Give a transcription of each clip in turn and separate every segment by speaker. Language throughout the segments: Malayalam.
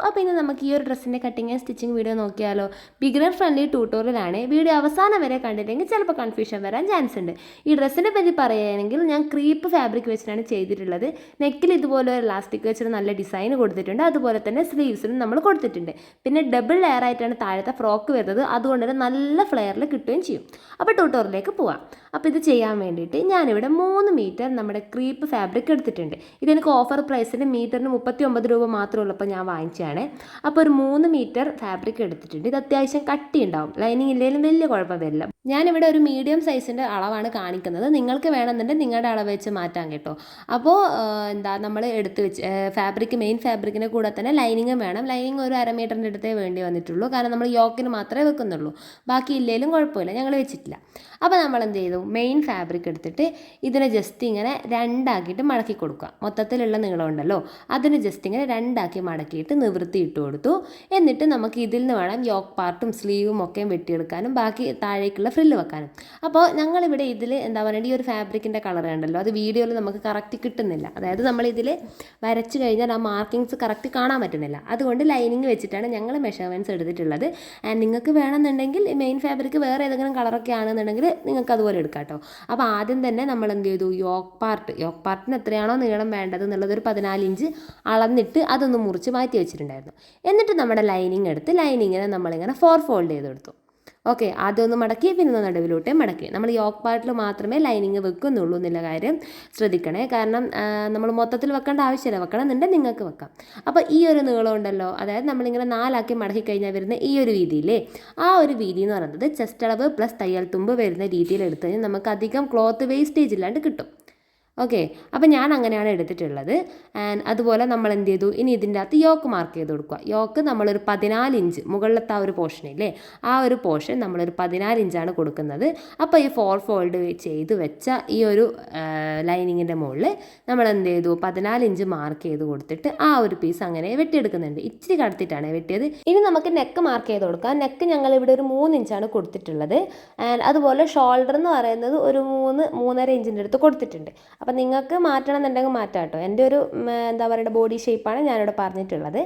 Speaker 1: അപ്പോൾ ഇന്ന് നമുക്ക് ഈ ഒരു ഡ്രസ്സിൻ്റെ കട്ടിങ് ആൻഡ് സ്റ്റിച്ചിങ് വീഡിയോ നോക്കിയാലോ. ബിഗിനർ ഫ്രണ്ട്ലി ട്യൂട്ടോറിയലാണ്. വീഡിയോ അവസാനം വരെ കണ്ടില്ലെങ്കിൽ ചിലപ്പോൾ കൺഫ്യൂഷൻ വരാൻ ചാൻസ് ഉണ്ട്. ഈ ഡ്രസ്സിനെ പറ്റി പറയുകയാണെങ്കിൽ ഞാൻ ക്രീപ്പ് ഫാബ്രിക് വെച്ചിട്ടാണ് ചെയ്തിട്ടുള്ളത്. നെക്കിൽ ഇതുപോലെ ഒരു ഇലാസ്റ്റിക് വെച്ചിട്ട് നല്ല ഡിസൈൻ കൊടുത്തിട്ടുണ്ട്. അതുപോലെ തന്നെ സ്ലീവ്സിനും നമ്മൾ കൊടുത്തിട്ടുണ്ട്. പിന്നെ ഡബിൾ ലെയർ ആയിട്ടാണ് താഴത്തെ ഫ്രോക്ക് വരുന്നത്. അതുകൊണ്ട് തന്നെ നല്ല ഫ്ലെയറിൽ കിട്ടുകയും ചെയ്യും. അപ്പോൾ ട്യൂട്ടോറിയലിലേക്ക് പോവാം. അപ്പോൾ ഇത് ചെയ്യാൻ വേണ്ടിയിട്ട് ഞാനിവിടെ 3 മീറ്റർ നമ്മുടെ ക്രീപ്പ് ഫാബ്രിക് എടുത്തിട്ടുണ്ട്. ഇതെനിക്ക് ഓഫർ പ്രൈസിന് മീറ്ററിന് 39 രൂപ മാത്രമേ ഉള്ളപ്പോൾ ഞാൻ വാങ്ങിച്ചതാണ്. അപ്പോൾ ഒരു 3 മീറ്റർ ഫാബ്രിക് എടുത്തിട്ടുണ്ട്. ഇത് അത്യാവശ്യം കട്ടി ഉണ്ടാവും. ലൈനിങ് ഇല്ലെങ്കിലും വലിയ കുഴപ്പം വരില്ല. ഞാനിവിടെ ഒരു മീഡിയം സൈസിൻ്റെ അളവാണ് കാണിക്കുന്നത്. നിങ്ങൾക്ക് വേണമെന്നുണ്ടെങ്കിൽ നിങ്ങളുടെ അളവ് വെച്ച് മാറ്റാം കേട്ടോ. അപ്പോൾ നമ്മൾ എടുത്ത് വെച്ച് മെയിൻ ഫാബ്രിക്കിൻ്റെ കൂടെ തന്നെ ലൈനിങ്ങും വേണം. ലൈനിങ് ഒരു 1/2 മീറ്ററിൻ്റെ അടുത്തേ വേണ്ടി വന്നിട്ടുള്ളൂ. കാരണം നമ്മൾ യോക്കിന് മാത്രമേ വെക്കുന്നുള്ളൂ. ബാക്കി ഇല്ലെങ്കിലും കുഴപ്പമില്ല, ഞങ്ങൾ വെച്ചിട്ടില്ല. അപ്പോൾ നമ്മൾ എന്ത് ചെയ്തു, മെയിൻ ഫാബ്രിക് എടുത്തിട്ട് ഇതിനെ ജസ്റ്റ് ഇങ്ങനെ 2 ആക്കിയിട്ട് മടക്കി കൊടുക്കുക. മൊത്തത്തിലുള്ള നീളം ഉണ്ടല്ലോ, അതിന് ജസ്റ്റ് ഇങ്ങനെ 2 ആക്കി മടക്കിയിട്ട് നിവൃത്തി ഇട്ട് കൊടുത്തു. എന്നിട്ട് നമുക്ക് ഇതിൽ നിന്ന് വേണം യോക്ക് പാർട്ടും സ്ലീവും ഒക്കെ വെട്ടിയെടുക്കാനും ബാക്കി താഴേക്കുള്ള ഫ്രില്ല് വെക്കാനും. അപ്പോൾ ഞങ്ങളിവിടെ ഇതിൽ ഈ ഒരു ഫാബ്രിക്കിൻ്റെ കളർ ഉണ്ടല്ലോ, അത് വീഡിയോയിൽ നമുക്ക് കറക്റ്റ് കിട്ടുന്നില്ല. അതായത് നമ്മളിതിൽ വരച്ച് കഴിഞ്ഞാൽ ആ മാർക്കിങ്സ് കറക്റ്റ് കാണാൻ പറ്റുന്നില്ല. അതുകൊണ്ട് ലൈനിങ് വെച്ചിട്ടാണ് ഞങ്ങൾ മെഷർമെൻറ്റ്സ് എടുത്തിട്ടുള്ളത്. ആൻഡ് നിങ്ങൾക്ക് വേണമെന്നുണ്ടെങ്കിൽ മെയിൻ ഫാബ്രിക് വേറെ ഏതെങ്കിലും കളറൊക്കെ ആണെന്നുണ്ടെങ്കിൽ നിങ്ങൾക്ക് അതുപോലെ എടുക്കാം കേട്ടോ. അപ്പോൾ ആദ്യം തന്നെ നമ്മൾ എന്ത് ചെയ്തു, യോക്ക് പാർട്ടിന് എത്രയാണോ നീളം വേണ്ടത് എന്നുള്ളത് ഒരു 14 ഇഞ്ച് അളന്നിട്ട് അതൊന്ന് മുറിച്ച് മാറ്റി വെച്ചിട്ടുണ്ടായിരുന്നു. എന്നിട്ട് നമ്മുടെ ലൈനിങ് എടുത്ത് ലൈനിങ്ങിനെ നമ്മളിങ്ങനെ 4 ഫോൾഡ് ചെയ്ത് കൊടുത്തു. ഓക്കെ, ആദ്യം ഒന്ന് മടക്കി പിന്നെ നടുവിലോട്ടേ മടക്കി. നമ്മൾ യോക്ക് പാർട്ടിൽ മാത്രമേ ലൈനിങ് വെക്കുന്നുള്ളൂ എന്നുള്ള കാര്യം ശ്രദ്ധിക്കണേ. കാരണം നമ്മൾ മൊത്തത്തിൽ വെക്കേണ്ട ആവശ്യമില്ല, വെക്കണം എന്നുണ്ടെങ്കിൽ നിങ്ങൾക്ക് വെക്കാം. അപ്പോൾ ഈ ഒരു നീളം ഉണ്ടല്ലോ, അതായത് നമ്മളിങ്ങനെ 4 ആക്കി മടക്കി കഴിഞ്ഞാൽ വരുന്ന ഈ ഒരു വീതിയില്ലേ, ആ ഒരു വീതി എന്ന് പറയുന്നത് ചെസ്റ്റ് അളവ് പ്ലസ് തയ്യൽ തുമ്പ് വരുന്ന രീതിയിൽ എടുത്തു കഴിഞ്ഞാൽ നമുക്ക് അധികം ക്ലോത്ത് വേസ്റ്റേജ് ഇല്ലാണ്ട് കിട്ടും. ഓക്കെ, അപ്പോൾ ഞാൻ അങ്ങനെയാണ് എടുത്തിട്ടുള്ളത്. ആൻഡ് അതുപോലെ നമ്മൾ എന്ത് ചെയ്തു, ഇനി ഇതിൻ്റെ അകത്ത് യോക്ക് മാർക്ക് ചെയ്ത് കൊടുക്കുക. യോക്ക് നമ്മളൊരു 14 ഇഞ്ച് മുകളിലത്തെ ആ ഒരു പോർഷനില്ലേ, ആ ഒരു പോർഷൻ നമ്മളൊരു 14 ഇഞ്ചാണ് കൊടുക്കുന്നത്. അപ്പോൾ ഈ 4 ഫോൾഡ് ചെയ്ത് വെച്ച ഈ ഒരു ലൈനിങ്ങിൻ്റെ മുകളിൽ നമ്മൾ എന്ത് ചെയ്തു, 14 ഇഞ്ച് മാർക്ക് ചെയ്ത് കൊടുത്തിട്ട് ആ ഒരു പീസ് അങ്ങനെ വെട്ടിയെടുക്കുന്നുണ്ട്. ഇച്ചിരി കടത്തിയിട്ടാണ് വെട്ടിയത്. ഇനി നമുക്ക് നെക്ക് മാർക്ക് ചെയ്ത് കൊടുക്കാം. നെക്ക് ഞങ്ങളിവിടെ ഒരു 3 ഇഞ്ചാണ് കൊടുത്തിട്ടുള്ളത്. ആൻഡ് അതുപോലെ ഷോൾഡർ എന്ന് പറയുന്നത് ഒരു 3-3.5 ഇഞ്ചിൻ്റെ അടുത്ത് കൊടുത്തിട്ടുണ്ട്. അപ്പം നിങ്ങൾക്ക് മാറ്റണം എന്നുണ്ടെങ്കിൽ മാറ്റാം കേട്ടോ. എൻ്റെ ഒരു ബോഡി ഷേപ്പാണ് ഞാനിവിടെ പറഞ്ഞിട്ടുള്ളത്.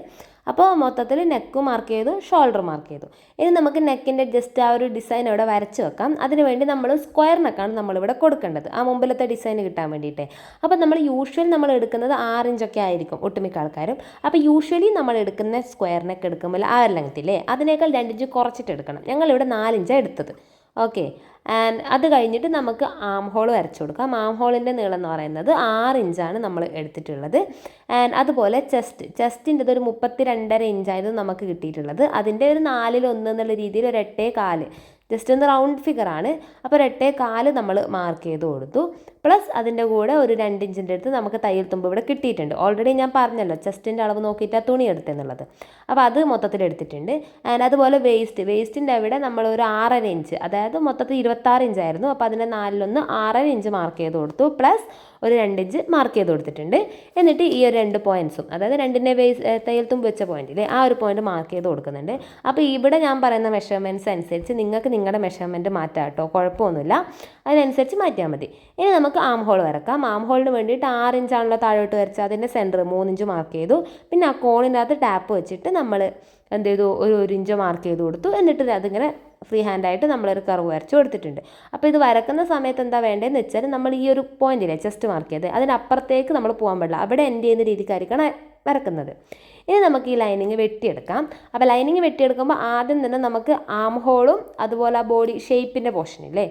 Speaker 1: അപ്പോൾ മൊത്തത്തിൽ നെക്ക് മാർക്ക് ചെയ്തു, ഷോൾഡർ മാർക്ക് ചെയ്തു. ഇനി നമുക്ക് നെക്കിൻ്റെ ജസ്റ്റ് ആ ഒരു ഡിസൈൻ ഇവിടെ വരച്ച് വെക്കാം. അതിനുവേണ്ടി നമ്മൾ സ്ക്വയർ നെക്കാണ് നമ്മളിവിടെ കൊടുക്കേണ്ടത്, ആ മുമ്പിലത്തെ ഡിസൈൻ കിട്ടാൻ വേണ്ടിയിട്ട്. അപ്പോൾ നമ്മൾ എടുക്കുന്നത് 6 ഇഞ്ചൊക്കെ ആയിരിക്കും ഒട്ടുമിക്ക ആൾക്കാരും. അപ്പോൾ യൂഷ്വലി നമ്മൾ എടുക്കുന്ന സ്ക്വയർ നെക്ക് എടുക്കുമ്പോൾ ആ ഒരു ലെങ്ത്തില്ലേ, അതിനേക്കാൾ 2 ഇഞ്ച് കുറച്ചിട്ട് എടുക്കണം. ഞങ്ങളിവിടെ 4 ഇഞ്ചാണ് എടുത്തത്. ഓക്കെ, ആൻഡ് അത് കഴിഞ്ഞിട്ട് നമുക്ക് ആം ഹോൾ വരച്ചു കൊടുക്കാം. ആം ഹോളിൻ്റെ നീളം എന്ന് പറയുന്നത് 6 ഇഞ്ചാണ് നമ്മൾ എടുത്തിട്ടുള്ളത്. ആൻഡ് അതുപോലെ ചെസ്റ്റിൻ്റെ ഒരു 32.5 ഇഞ്ചായിരുന്നു നമുക്ക് കിട്ടിയിട്ടുള്ളത്. അതിൻ്റെ ഒരു 4/1 എന്നുള്ള രീതിയിൽ ഒരു 8.4, ജസ്റ്റ് ഒന്ന് റൗണ്ട് ഫിഗറാണ്. അപ്പോൾ 8.4 നമ്മൾ മാർക്ക് ചെയ്ത് കൊടുത്തു. പ്ലസ് അതിൻ്റെ കൂടെ ഒരു 2 ഇഞ്ചിൻ്റെ അടുത്ത് നമുക്ക് തയ്യൽ തുമ്പ് ഇവിടെ കിട്ടിയിട്ടുണ്ട്. ഓൾറെഡി ഞാൻ പറഞ്ഞല്ലോ ചെസ്റ്റിൻ്റെ അളവ് നോക്കിയിട്ട് തുണി എടുത്തെന്നുള്ളത്. അപ്പോൾ അത് മൊത്തത്തിൽ എടുത്തിട്ടുണ്ട്. ആൻഡ് അതുപോലെ വേസ്റ്റിൻ്റെ അവിടെ നമ്മൾ ഒരു 6.5 ഇഞ്ച്, അതായത് മൊത്തത്തിൽ 26 ഇഞ്ചായിരുന്നു. അപ്പോൾ അതിൻ്റെ 4/1 6.5 ഇഞ്ച് മാർക്ക് ചെയ്ത് കൊടുത്തു. പ്ലസ് ഒരു 2 ഇഞ്ച് മാർക്ക് ചെയ്ത് കൊടുത്തിട്ടുണ്ട്. എന്നിട്ട് ഈ ഒരു 2 പോയിൻറ്റ്സും, അതായത് 2ൻ്റെ തയ്യൽ തുമ്പ് വെച്ച പോയിന്റിൽ ആ ഒരു പോയിന്റ് മാർക്ക് ചെയ്ത് കൊടുക്കുന്നുണ്ട്. അപ്പോൾ ഇവിടെ ഞാൻ പറയുന്ന മെഷർമെൻറ്റ്സ് അനുസരിച്ച് നിങ്ങൾക്ക് നിങ്ങളുടെ മെഷർമെൻറ്റ് മാറ്റാം കേട്ടോ, കുഴപ്പമൊന്നുമില്ല. അതിനനുസരിച്ച് മാറ്റിയാൽ മതി. ഇനി നമുക്ക് ആം ഹോൾ വരക്കാം. ആം ഹോളിന് വേണ്ടിയിട്ട് 6 ഇഞ്ചാണല്ലോ താഴോട്ട് വരച്ച്, അതിൻ്റെ സെൻറ്റർ 3 ഇഞ്ച് മാർക്ക് ചെയ്തു. പിന്നെ ആ കോണിൻ്റെ അകത്ത് ടാപ്പ് വെച്ചിട്ട് നമ്മൾ എന്ത് ചെയ്തു, ഒരു 1 ഇഞ്ച് മാർക്ക് ചെയ്ത് കൊടുത്തു. എന്നിട്ട് അതിങ്ങനെ ഫ്രീ ഹാൻഡായിട്ട് നമ്മളൊരു കർവ് വരച്ച് കൊടുത്തിട്ടുണ്ട്. അപ്പോൾ ഇത് വരക്കുന്ന സമയത്ത് എന്താ വേണ്ടതെന്ന് വെച്ചാൽ നമ്മൾ ഈ ഒരു പോയിന്റിലെ ചെസ്റ്റ് മാർക്ക് ചെയ്ത് അതിനപ്പുറത്തേക്ക് നമ്മൾ പോകാൻ പാടില്ല, അവിടെ എൻഡ് ചെയ്യുന്ന രീതിക്കായിരിക്കണം വരക്കുന്നത്. ഇനി നമുക്ക് ഈ ലൈനിങ് വെട്ടിയെടുക്കാം. അപ്പോൾ ലൈനിങ് വെട്ടിയെടുക്കുമ്പോൾ ആദ്യം തന്നെ നമുക്ക് ആം ഹോളും അതുപോലെ ആ ബോഡി ഷേപ്പിൻ്റെ പോർഷനില്ലേ,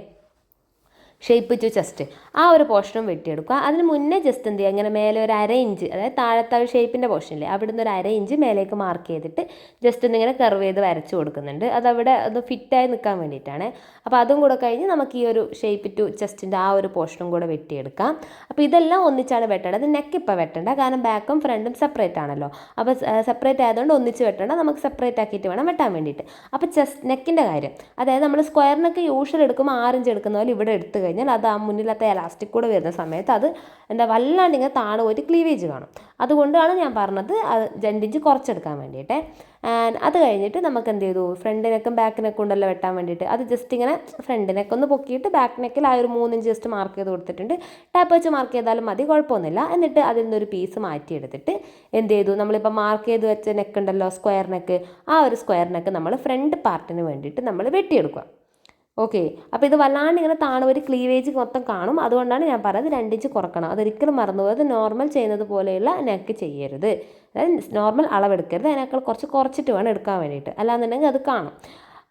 Speaker 1: ഷേപ്പ് ടു ചെസ്റ്റ്, ആ ഒരു പോർഷനും വെട്ടിയെടുക്കുക. അതിന് മുന്നേ ജസ്റ്റ് എന്ത് ചെയ്യുക, ഇങ്ങനെ മേലെ ഒരു 1/2 ഇഞ്ച്, അതായത് താഴത്തെ ഒരു ഷേപ്പിൻ്റെ പോർഷനില്ലേ, അവിടെ നിന്ന് ഒരു 1/2 ഇഞ്ച് മേലേക്ക് മാർക്ക് ചെയ്തിട്ട് ജസ്റ്റ് ഒന്നിങ്ങനെ കർവ് ചെയ്ത് വരച്ച് കൊടുക്കുന്നുണ്ട്. അതവിടെ അത് ഫിറ്റായി നിൽക്കാൻ വേണ്ടിയിട്ടാണ്. അപ്പോൾ അതും കൂടെ കഴിഞ്ഞ് നമുക്ക് ഈ ഒരു ഷേപ്പ് ടു ചെസ്റ്റിൻ്റെ ആ ഒരു പോർഷനും കൂടെ വെട്ടിയെടുക്കാം. അപ്പോൾ ഇതെല്ലാം ഒന്നിച്ചാണ് വെട്ടേണ്ടത്. നെക്ക് ഇപ്പോൾ വെട്ടേണ്ട, കാരണം ബാക്കും ഫ്രണ്ടും സെപ്പറേറ്റ് ആണല്ലോ. അപ്പോൾ സെപ്പറേറ്റ് ആയതുകൊണ്ട് ഒന്നിച്ച് വെട്ടേണ്ട, നമുക്ക് സെപ്പറേറ്റ് ആക്കിയിട്ട് വേണം വെട്ടാൻ വേണ്ടിയിട്ട്. അപ്പോൾ നെക്കിൻ്റെ കാര്യം, അതായത് നമ്മൾ സ്ക്വയർ നെക്ക് യൂഷ്വൽ എടുക്കുമ്പോൾ 6 ഇഞ്ച് എടുക്കുന്ന പോലെ ഇവിടെ എടുത്ത് കഴിഞ്ഞാൽ അത് ആ മുന്നിലത്തെ എലാസ്റ്റിക് കൂടെ വരുന്ന സമയത്ത് അത് വല്ലാണ്ട് ഇങ്ങനെ താഴെ ഒരു ക്ലീവേജ് കാണും. അതുകൊണ്ടാണ് ഞാൻ പറഞ്ഞത് 2 ഇഞ്ച് കുറച്ചെടുക്കാൻ വേണ്ടിയിട്ട്. ആൻഡ് അത് കഴിഞ്ഞിട്ട് നമുക്ക് എന്ത് ചെയ്തു, ഫ്രണ്ട് നെക്കും ബാക്ക് നെക്കും ഉണ്ടല്ലോ വെട്ടാൻ വേണ്ടിയിട്ട്, അത് ജസ്റ്റ് ഇങ്ങനെ ഫ്രണ്ട് നെക്ക് ഒന്ന് പൊക്കിയിട്ട് ബാക്ക് നെക്കിൽ ആ ഒരു 3 ഇഞ്ച് ജസ്റ്റ് മാർക്ക് ചെയ്ത് കൊടുത്തിട്ടുണ്ട്. ടാപ്പ് വെച്ച് മാർക്ക് ചെയ്താലും മതി, കുഴപ്പമൊന്നുമില്ല. എന്നിട്ട് അതിൽ നിന്നൊരു പീസ് മാറ്റിയെടുത്തിട്ട് എന്ത് ചെയ്തു, നമ്മളിപ്പോൾ മാർക്ക് ചെയ്ത് വെച്ച നെക്ക് ഉണ്ടല്ലോ സ്ക്വയർ നെക്ക്, ആ ഒരു സ്ക്വയർ നെക്ക് നമ്മൾ ഫ്രണ്ട് പാർട്ടിന് വേണ്ടിയിട്ട് നമ്മൾ വെട്ടിയെടുക്കുക. ഓക്കെ, അപ്പോൾ ഇത് വല്ലാണ്ട് ഇങ്ങനെ ഒരു ക്ലീവേജ് മൊത്തം കാണും. അതുകൊണ്ടാണ് ഞാൻ പറയുന്നത് 2 ഇഞ്ച് കുറക്കണം. അതൊരിക്കലും മറന്നുപോയത് നോർമൽ ചെയ്യുന്നത് പോലെയുള്ള നെക്ക് ചെയ്യരുത്. അതായത് നോർമൽ അളവെടുക്കരുത്, അതിനേക്കാൾ കുറച്ചിട്ട് വേണം എടുക്കാൻ വേണ്ടിയിട്ട്, അല്ലാന്നുണ്ടെങ്കിൽ അത് കാണും.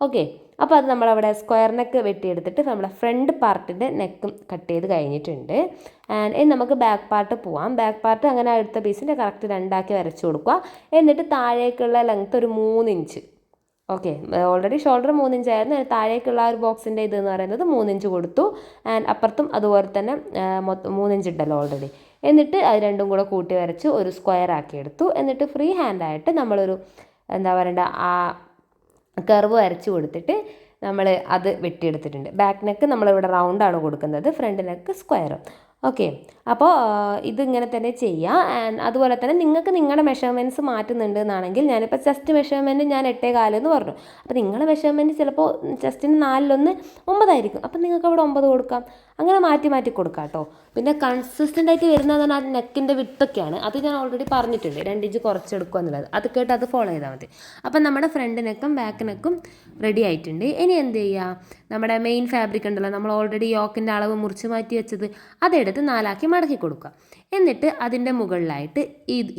Speaker 1: ഓക്കെ, അപ്പോൾ അത് നമ്മളവിടെ സ്ക്വയർ നെക്ക് വെട്ടിയെടുത്തിട്ട് നമ്മുടെ ഫ്രണ്ട് പാർട്ടിൻ്റെ നെക്കും കട്ട് ചെയ്ത് കഴിഞ്ഞിട്ടുണ്ട്. ആൻഡ് ഇനി നമുക്ക് ബാക്ക് പാർട്ട് പോവാം. ബാക്ക് പാർട്ട് അങ്ങനെ അടുത്ത പീസിൻ്റെ കറക്റ്റ് 2 ആക്കി വരച്ചു കൊടുക്കുക. എന്നിട്ട് താഴേക്കുള്ള ലെങ്ത്ത് ഒരു 3 ഇഞ്ച്. Okay, already shoulder 3 ഇഞ്ചായിരുന്നു. താഴേക്കുള്ള ഒരു ബോക്സിൻ്റെ ഇതെന്ന് പറയുന്നത് 3 ഇഞ്ച് കൊടുത്തു. ആൻഡ് അപ്പുറത്തും അതുപോലെ തന്നെ 3 ഇഞ്ച് ഉണ്ടല്ലോ ഓൾറെഡി. എന്നിട്ട് അത് രണ്ടും കൂടെ കൂട്ടി വരച്ച് ഒരു സ്ക്വയർ ആക്കി എടുത്തു. എന്നിട്ട് ഫ്രീ ഹാൻഡായിട്ട് നമ്മളൊരു ആ കർവ് വരച്ച് കൊടുത്തിട്ട് നമ്മൾ അത് വെട്ടിയെടുത്തിട്ടുണ്ട്. ബാക്ക് നെക്ക് നമ്മളിവിടെ റൗണ്ടാണ് കൊടുക്കുന്നത്, ഫ്രണ്ട് നെക്ക് സ്ക്വയർ. ഓക്കെ, അപ്പോൾ ഇതിങ്ങനെ തന്നെ ചെയ്യാം. ആൻഡ് അതുപോലെ തന്നെ നിങ്ങൾക്ക് നിങ്ങളുടെ മെഷർമെൻറ്റ്സ് മാറ്റുന്നുണ്ട് എന്നാണെങ്കിൽ, ഞാനിപ്പോൾ ചെസ്റ്റ് മെഷർമെൻറ്റ് ഞാൻ 8.4 എന്ന് പറഞ്ഞു. അപ്പോൾ നിങ്ങളുടെ മെഷർമെൻറ്റ് ചിലപ്പോൾ ചെസ്റ്റിന് 4 9 അപ്പം നിങ്ങൾക്ക് അവിടെ 9 കൊടുക്കാം. അങ്ങനെ മാറ്റി കൊടുക്കാം കേട്ടോ. പിന്നെ കൺസിസ്റ്റൻ്റ് ആയിട്ട് വരുന്നതാണ് ആ നെക്കിൻ്റെ വിട്ടൊക്കെയാണ്. അത് ഞാൻ ഓൾറെഡി പറഞ്ഞിട്ടുണ്ട്, 2 ഇഞ്ച് കുറച്ചെടുക്കുക എന്നുള്ളത്. അത് കേട്ട് അത് ഫോളോ ചെയ്താൽ മതി. അപ്പം നമ്മുടെ ഫ്രണ്ട് നെക്കും ബാക്ക് നെക്കും റെഡി ആയിട്ടുണ്ട്. ഇനി എന്ത് ചെയ്യുക, നമ്മുടെ മെയിൻ ഫാബ്രിക് ഉണ്ടല്ലോ, നമ്മൾ ഓൾറെഡി യോക്കിൻ്റെ അളവ് മുറിച്ച് മാറ്റി വെച്ചത്, അതെടുത്ത് 4 ആക്കി മടക്കി കൊടുക്കുക. എന്നിട്ട് അതിൻ്റെ മുകളിലായിട്ട്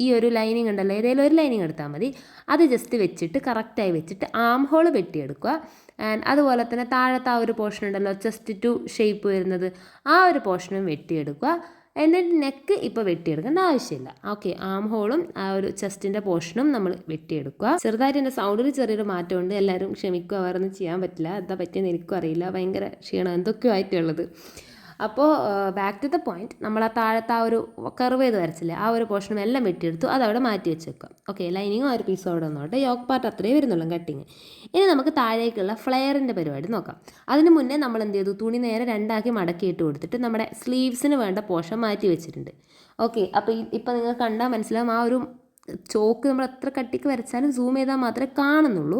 Speaker 1: ഈ ഒരു ലൈനിങ് ഉണ്ടല്ലോ, ഏതെങ്കിലും ഒരു ലൈനിങ് എടുത്താൽ മതി. അത് ജസ്റ്റ് വെച്ചിട്ട് കറക്റ്റായി വെച്ചിട്ട് ആം ഹോൾ വെട്ടിയെടുക്കുക. ആൻഡ് അതുപോലെ തന്നെ താഴത്തെ ആ ഒരു പോർഷൻ ഉണ്ടല്ലോ, ചെസ്റ്റ് ടു ഷേപ്പ് വരുന്നത്, ആ ഒരു പോർഷനും വെട്ടിയെടുക്കുക. എന്നിട്ട് നെക്ക് ഇപ്പോൾ വെട്ടിയെടുക്കേണ്ട ആവശ്യമില്ല. ഓക്കെ, ആം ഹോളും ആ ഒരു ചെസ്റ്റിൻ്റെ പോർഷനും നമ്മൾ വെട്ടിയെടുക്കുക. ചെറുതായിട്ട് എൻ്റെ സൗണ്ടിൽ ചെറിയൊരു മാറ്റമുണ്ട്, എല്ലാവരും ക്ഷമിക്കുക, വേറെ ഒന്നും ചെയ്യാൻ പറ്റില്ല. എന്താ പറ്റിയെന്ന് എനിക്കും അറിയില്ല, ഭയങ്കര ക്ഷീണം എന്തൊക്കെയോ ആയിട്ടുള്ളത്. അപ്പോൾ ബാക്ക് ടു ദ പോയിന്റ്, നമ്മൾ ആ താഴത്തെ ആ ഒരു കർവ് ചെയ്ത് വരച്ചില്ലേ, ആ ഒരു പോർഷനും എല്ലാം വെട്ടിയെടുത്തു. അതവിടെ മാറ്റി വെച്ചേക്കാം. ഓക്കെ, ലൈനിങ്ങും ആ ഒരു പീസും അവിടെ വന്നോട്ടെ. യോക്ക് പാർട്ട് അത്രയേ വരുന്നുള്ളൂ കട്ടിങ്. ഇനി നമുക്ക് താഴേക്കുള്ള ഫ്ലെയറിൻ്റെ പരിപാടി നോക്കാം. അതിന് മുന്നേ നമ്മൾ എന്ത് ചെയ്തു, തുണി നേരെ 2 ആക്കി മടക്കിയിട്ട് കൊടുത്തിട്ട് നമ്മുടെ സ്ലീവ്സിന് വേണ്ട പോർഷൻ മാറ്റി വെച്ചിട്ടുണ്ട്. ഓക്കെ, അപ്പോൾ ഇപ്പോൾ നിങ്ങൾക്ക് കണ്ടാൽ മനസ്സിലാവും, ആ ഒരു ചോക്ക് നമ്മൾ എത്ര കട്ടിക്ക് വരച്ചാലും സൂം ചെയ്താൽ മാത്രമേ കാണുന്നുള്ളൂ.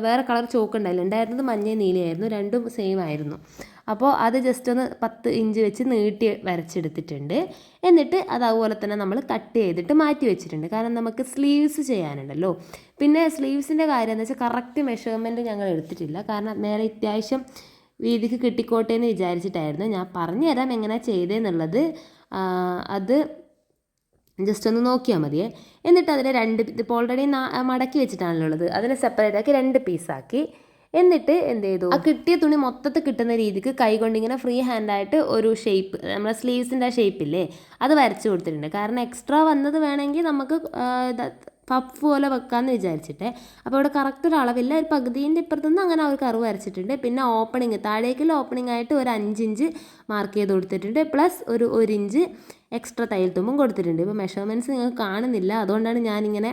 Speaker 1: വേറെ കളർ ചോക്ക് ഉണ്ടായിരുന്നത് മഞ്ഞ നീലയായിരുന്നു, രണ്ടും സെയിം ആയിരുന്നു. അപ്പോൾ അത് ജസ്റ്റ് ഒന്ന് 10 ഇഞ്ച് വെച്ച് നീട്ടി വരച്ചെടുത്തിട്ടുണ്ട്. എന്നിട്ട് അത് അതുപോലെ തന്നെ നമ്മൾ കട്ട് ചെയ്തിട്ട് മാറ്റി വെച്ചിട്ടുണ്ട്, കാരണം നമുക്ക് സ്ലീവ്സ് ചെയ്യാനുണ്ടല്ലോ. പിന്നെ സ്ലീവ്സിൻ്റെ കാര്യം എന്ന് വെച്ചാൽ കറക്റ്റ് മെഷർമെൻറ്റ് ഞങ്ങൾ എടുത്തിട്ടില്ല, കാരണം നേരെ അത്യാവശ്യം വീതിക്ക് കിട്ടിക്കോട്ടെ എന്ന് വിചാരിച്ചിട്ടായിരുന്നു. ഞാൻ പറഞ്ഞുതരാം എങ്ങനെയാണ് ചെയ്തതെന്നുള്ളത്, അത് ജസ്റ്റ് ഒന്ന് നോക്കിയാൽ മതിയേ. എന്നിട്ട് അതിനെ ഇപ്പോൾ ഓൾറെഡി മടക്കി വെച്ചിട്ടാണല്ലോ ഉള്ളത്, അതിനെ സെപ്പറേറ്റ് ആക്കി 2 പീസാക്കി. എന്നിട്ട് എന്ത് ചെയ്തു, ആ കിട്ടിയ തുണി മൊത്തത്തിൽ കിട്ടുന്ന രീതിക്ക് കൈ കൊണ്ടിങ്ങനെ ഫ്രീ ഹാൻഡായിട്ട് ഒരു ഷേപ്പ്, നമ്മുടെ സ്ലീവ്സിൻ്റെ ആ ഷേപ്പില്ലേ, അത് വരച്ച് കൊടുത്തിട്ടുണ്ട്. കാരണം എക്സ്ട്രാ വന്നത് വേണമെങ്കിൽ നമുക്ക് പഫ് പോലെ വെക്കാമെന്ന് വിചാരിച്ചിട്ട്. അപ്പോൾ ഇവിടെ കറക്റ്റ് ഒരു അളവില്ല, ഒരു പകുതിൻ്റെ ഇപ്പുറത്തുനിന്ന് അങ്ങനെ ഒരു കർവ് വരച്ചിട്ടുണ്ട്. പിന്നെ ഓപ്പണിങ്, താഴേക്കുള്ള ഓപ്പണിംഗ് ആയിട്ട് ഒരു 5 ഇഞ്ച് മാർക്ക് ചെയ്ത് കൊടുത്തിട്ടുണ്ട്, പ്ലസ് ഒരു 1 ഇഞ്ച് എക്സ്ട്രാ തയ്യൽ തുമ്പും കൊടുത്തിട്ടുണ്ട്. ഇപ്പോൾ മെഷർമെൻറ്റ്സ് നിങ്ങൾക്ക് കാണുന്നില്ല, അതുകൊണ്ടാണ് ഞാനിങ്ങനെ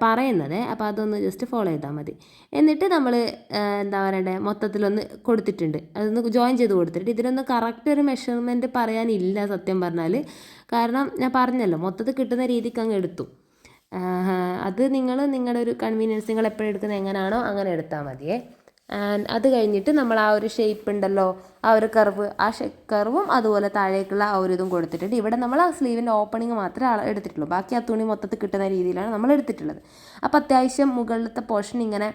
Speaker 1: പറയുന്നത്. അപ്പോൾ അതൊന്ന് ജസ്റ്റ് ഫോളോ ചെയ്താൽ മതി. എന്നിട്ട് നമ്മൾ എന്താ പറയണ്ടേ, മൊത്തത്തിലൊന്ന് കൊടുത്തിട്ടുണ്ട്, അതൊന്ന് ജോയിൻ ചെയ്ത് കൊടുത്തിട്ട്. ഇതിനൊന്ന് കറക്റ്റ് ഒരു മെഷർമെൻറ്റ് പറയാനില്ല സത്യം പറഞ്ഞാൽ, കാരണം ഞാൻ പറഞ്ഞല്ലോ മൊത്തത്തിൽ കിട്ടുന്ന രീതിക്ക് അങ്ങ് എടുത്തു. അത് നിങ്ങളുടെ ഒരു കൺവീനിയൻസ്, നിങ്ങൾ എപ്പോഴും എടുക്കുന്നത് എങ്ങനെയാണോ അങ്ങനെ എടുത്താൽ മതിയേ. ആൻഡ് അത് കഴിഞ്ഞിട്ട് നമ്മൾ ആ ഒരു ഷേപ്പ് ഉണ്ടല്ലോ, ആ ഒരു കർവ്, ആ കർവും അതുപോലെ താഴേക്കുള്ള ആ ഒരു ഇതും കൊടുത്തിട്ടുണ്ട്. ഇവിടെ നമ്മൾ ആ സ്ലീവിൻ്റെ ഓപ്പണിങ് മാത്രമേ എടുത്തിട്ടുള്ളൂ, ബാക്കി ആ തുണി മൊത്തത്തിൽ കിട്ടുന്ന രീതിയിലാണ് നമ്മൾ എടുത്തിട്ടുള്ളത്. അപ്പോൾ അത്യാവശ്യം മുകളിലത്തെ പോർഷൻ ഇങ്ങനെ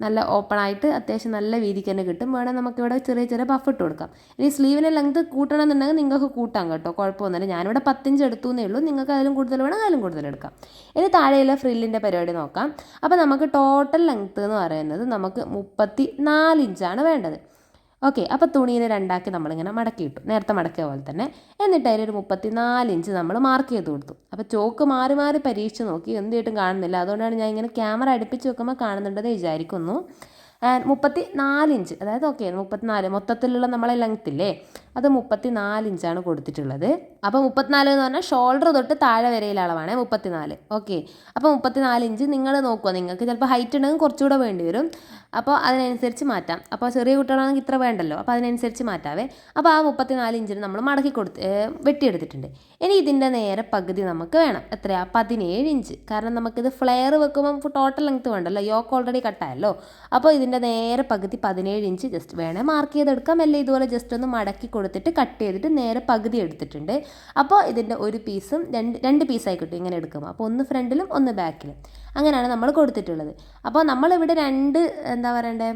Speaker 1: നല്ല ഓപ്പണായിട്ട് അത്യാവശ്യം നല്ല വീതിക്ക് തന്നെ കിട്ടും. വേണം നമുക്കിവിടെ ചെറിയ ചെറിയ പഫ് ഇട്ട് കൊടുക്കാം. ഇനി സ്ലീവിൻ്റെ ലെങ്ത് കൂട്ടണമെന്നുണ്ടെങ്കിൽ നിങ്ങൾക്ക് കൂട്ടാം കേട്ടോ, കുഴപ്പമൊന്നുമില്ല. ഞാനിവിടെ 10 ഇഞ്ച് എടുത്തു എന്നേ ഉള്ളൂ, നിങ്ങൾക്ക് അതിലും കൂടുതൽ വേണം അതിലും കൂടുതൽ എടുക്കാം. ഇനി താഴെയുള്ള ഫ്രില്ലിൻ്റെ പരിപാടി നോക്കാം. അപ്പോൾ നമുക്ക് ടോട്ടൽ ലെങ്ത്ത് എന്ന് പറയുന്നത് നമുക്ക് 34 ഇഞ്ചാണ് വേണ്ടത്. ഓക്കെ, അപ്പോൾ തുണീനെ 2 ആക്കി നമ്മളിങ്ങനെ മടക്കി ഇട്ടു, നേരത്തെ മടക്കിയ പോലെ തന്നെ. എന്നിട്ട് അതിലൊരു 34 ഇഞ്ച് നമ്മൾ മാർക്ക് ചെയ്ത് കൊടുത്തു. അപ്പോൾ ചോക്ക് മാറി മാറി പരീക്ഷിച്ച് നോക്കി, എന്ത് ചെയ്തിട്ടും കാണുന്നില്ല. അതുകൊണ്ടാണ് ഞാൻ ഇങ്ങനെ ക്യാമറ അടുപ്പിച്ച് വെക്കുമ്പോൾ കാണുന്നുണ്ടെന്ന് വിചാരിക്കുന്നു. 34 ഇഞ്ച്, അതായത് ഓക്കെ 34 മൊത്തത്തിലുള്ള നമ്മളെ ലെങ്ത് ഇല്ലേ അത് 34 ഇഞ്ചാണ് കൊടുത്തിട്ടുള്ളത്. അപ്പോൾ 34 എന്ന് പറഞ്ഞാൽ ഷോൾഡർ തൊട്ട് താഴെ വരെയുള്ള അളവാണ് 34. ഓക്കെ, അപ്പോൾ 34 ഇഞ്ച് നിങ്ങൾ നോക്കുക. നിങ്ങൾക്ക് ചിലപ്പോൾ ഹൈറ്റ് ഉണ്ടെങ്കിൽ കുറച്ചുകൂടെ വേണ്ടി വരും, അപ്പോൾ അതിനനുസരിച്ച് മാറ്റാം. അപ്പോൾ ചെറിയ കുട്ടികളാണെങ്കിൽ ഇത്ര വേണ്ടല്ലോ, അപ്പോൾ അതിനനുസരിച്ച് മാറ്റാവേ. അപ്പോൾ ആ 34 ഇഞ്ചിന് നമ്മൾ മടക്കി വെട്ടിയെടുത്തിട്ടുണ്ട്. ഇനി ഇതിൻ്റെ നേരെ പകുതി നമുക്ക് വേണം. എത്രയാ? 17 ഇഞ്ച്. കാരണം നമുക്കിത് ഫ്ലെയർ വെക്കുമ്പോൾ ടോട്ടൽ ലെങ്ത്ത് വേണ്ടല്ലോ, യോക്ക് ഓൾറെഡി കട്ടായല്ലോ. അപ്പോൾ ഇതിൻ്റെ നേരെ പകുതി 17 ഇഞ്ച് ജസ്റ്റ് വേണേൽ മാർക്ക് ചെയ്തെടുക്കാം, അല്ലേ ഇതുപോലെ ജസ്റ്റ് ഒന്ന് മടക്കി കൊടുത്തിട്ട് കട്ട് ചെയ്തിട്ട് നേരെ പകുതി എടുത്തിട്ടുണ്ട്. അപ്പോൾ ഇതിൻ്റെ ഒരു പീസും രണ്ട് പീസായി കിട്ടും ഇങ്ങനെ എടുക്കുമ്പോൾ. അപ്പോൾ ഒന്ന് ഫ്രണ്ടിലും ഒന്ന് ബാക്കിലും അങ്ങനെയാണ് നമ്മൾ കൊടുത്തിട്ടുള്ളത്. അപ്പോൾ നമ്മളിവിടെ എന്താ പറയണ്ടേ